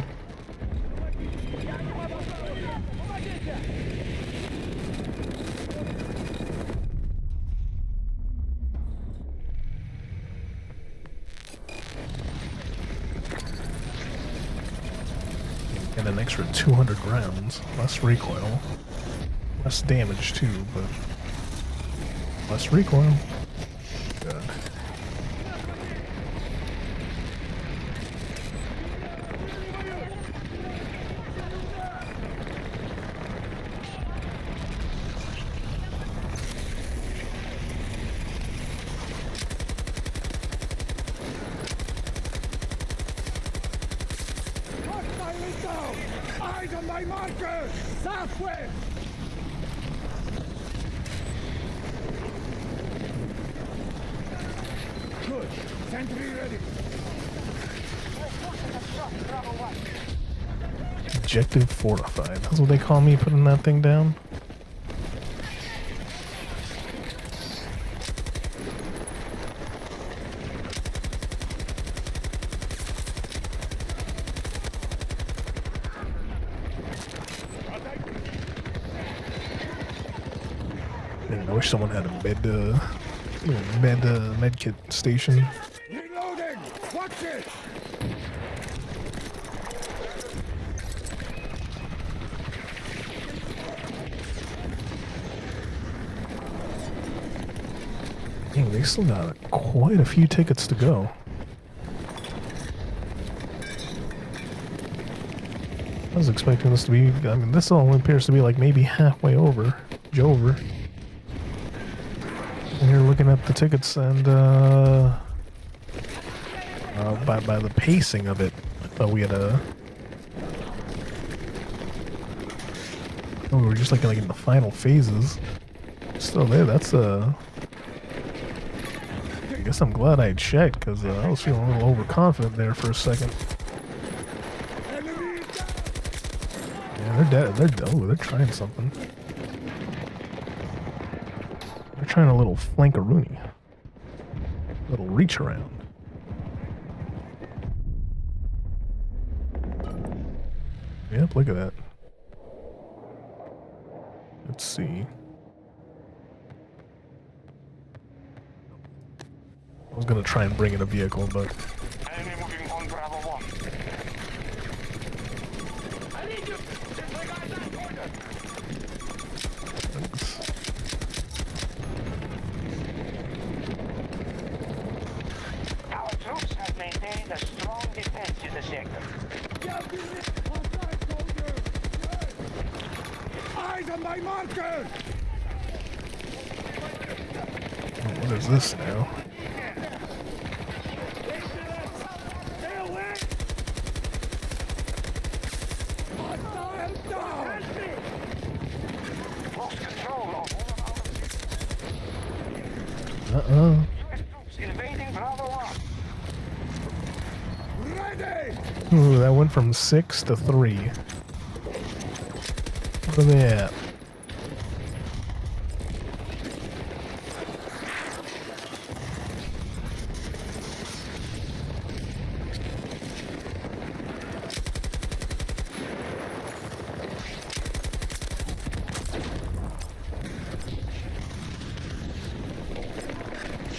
And an extra 200 rounds, less recoil, less damage too, but less recoil. Southwest! Good. Sentry ready. U.S. forces have dropped Bravo 1. Objective fortified. That's what they call me putting that thing down. Man, I wish someone had a med kit station. Reloading! Watch it! Dang, they still got quite a few tickets to go. I was expecting this to be, I mean, this only appears to be like maybe halfway over. Jover. And you're looking at the tickets and, by the pacing of it, I thought we had oh, we were just like in the final phases. Still there, that's I guess I'm glad I checked, because I was feeling a little overconfident there for a second. Enemy down! Yeah, they're dead. They're trying something. They're trying a little flankaroonie. A little reach around. Yep, look at that. Let's see. I was gonna try and bring in a vehicle, but Enemy moving on Bravo 1. I need you! Disregard that order! thanks. Our troops have maintained a strong defense in the sector. Hostile soldier! Yes. Eyes on my marker! Oh, what is this now? Stay away! Hostile down! Lost control of all of our Uh-oh. US troops invading Bravo 1. Ready! Ooh, that went from 6 to 3. What are they at?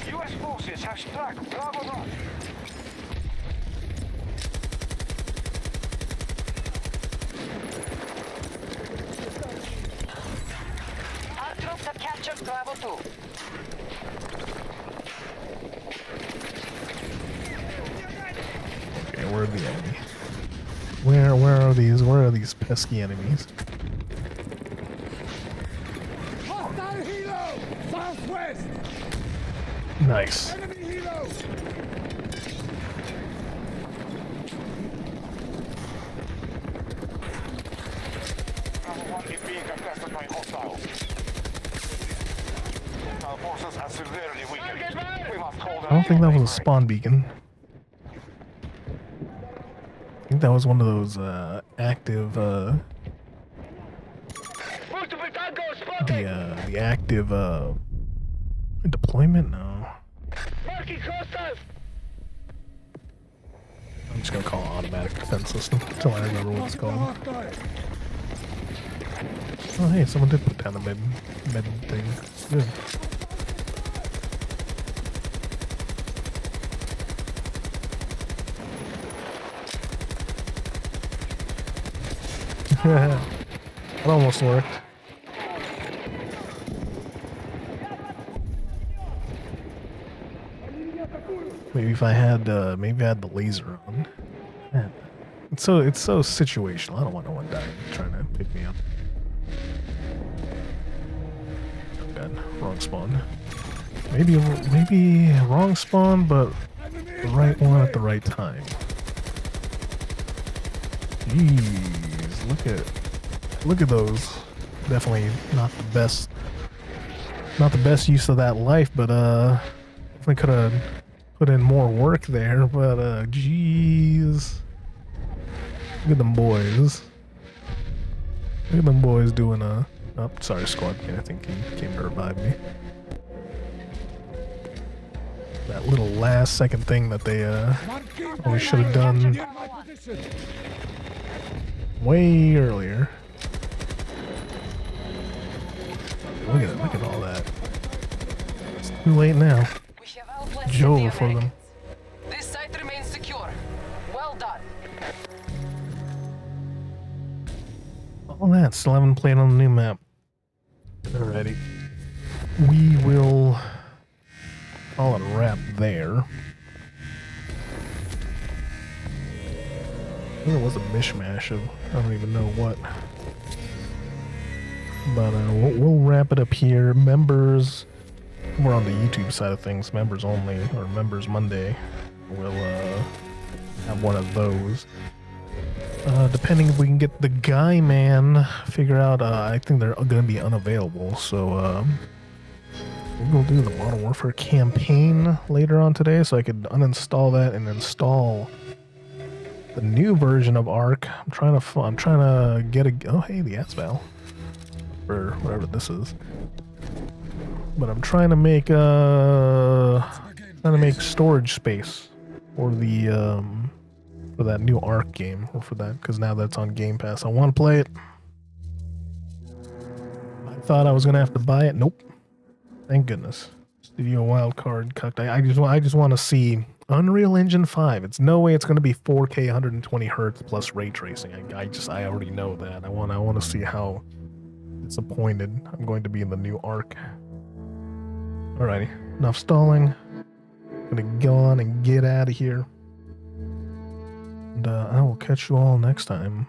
US forces have struck Bravo 1. Our troops have captured Bravo 2. Okay, where are the enemy? Where are these? Where are these pesky enemies? Hostile helo! Southwest! Nice. Enemy helo! Bravo 1 is being contested by hostiles. Our forces are severely weakened. We must hold I don't think that was a spawn beacon. I think that was one of those active Multiple tangos spotted! the active deployment. No, Marking hostiles! I'm just gonna call it automatic defense system until I remember what it's called. Hostile! Oh hey, someone did put down the med thing. Good. That almost worked. Maybe if I had the laser on. Man, it's so situational. I don't want no one dying trying to pick me up. Oh god, wrong spawn. Maybe wrong spawn, but the right one at the right time. Jeez, look at Look at those. Definitely not the best. Not the best use of that life, but definitely could have put in more work there. But jeez, look at them boys. Look at them boys doing oh, sorry, squad. I think he came to revive me. That little last second thing that they probably should have done Near my position. way earlier. Look at all that. It's too late now. We have outblasted Joe the for them. Americans. This site remains secure. Well done. All that still haven't played on the new map. Alrighty. We will call it a wrap there. I think it was a mishmash of I don't even know what. But we'll wrap it up here. Members, we're on the YouTube side of things. Members only, or Members Monday. We'll have one of those. Depending if we can get the Guy Man figure out. I think they're going to be unavailable. So we'll do the Modern Warfare campaign later on today, so I could uninstall that and install the new version of Ark. I'm trying to get a. Oh hey, the Asval. Or whatever this is, but I'm trying to make storage space for the for that new Ark game, or for that, because now that's on Game Pass. I want to play it. I thought I was gonna have to buy it. Nope. Thank goodness. Studio Wildcard cucked. I just want to see Unreal Engine 5. It's no way it's gonna be 4K 120 hertz plus ray tracing. I already know that. I want to see how disappointed I'm going to be in the new Ark. Alrighty, enough stalling. Gonna go on and get out of here. And I will catch you all next time.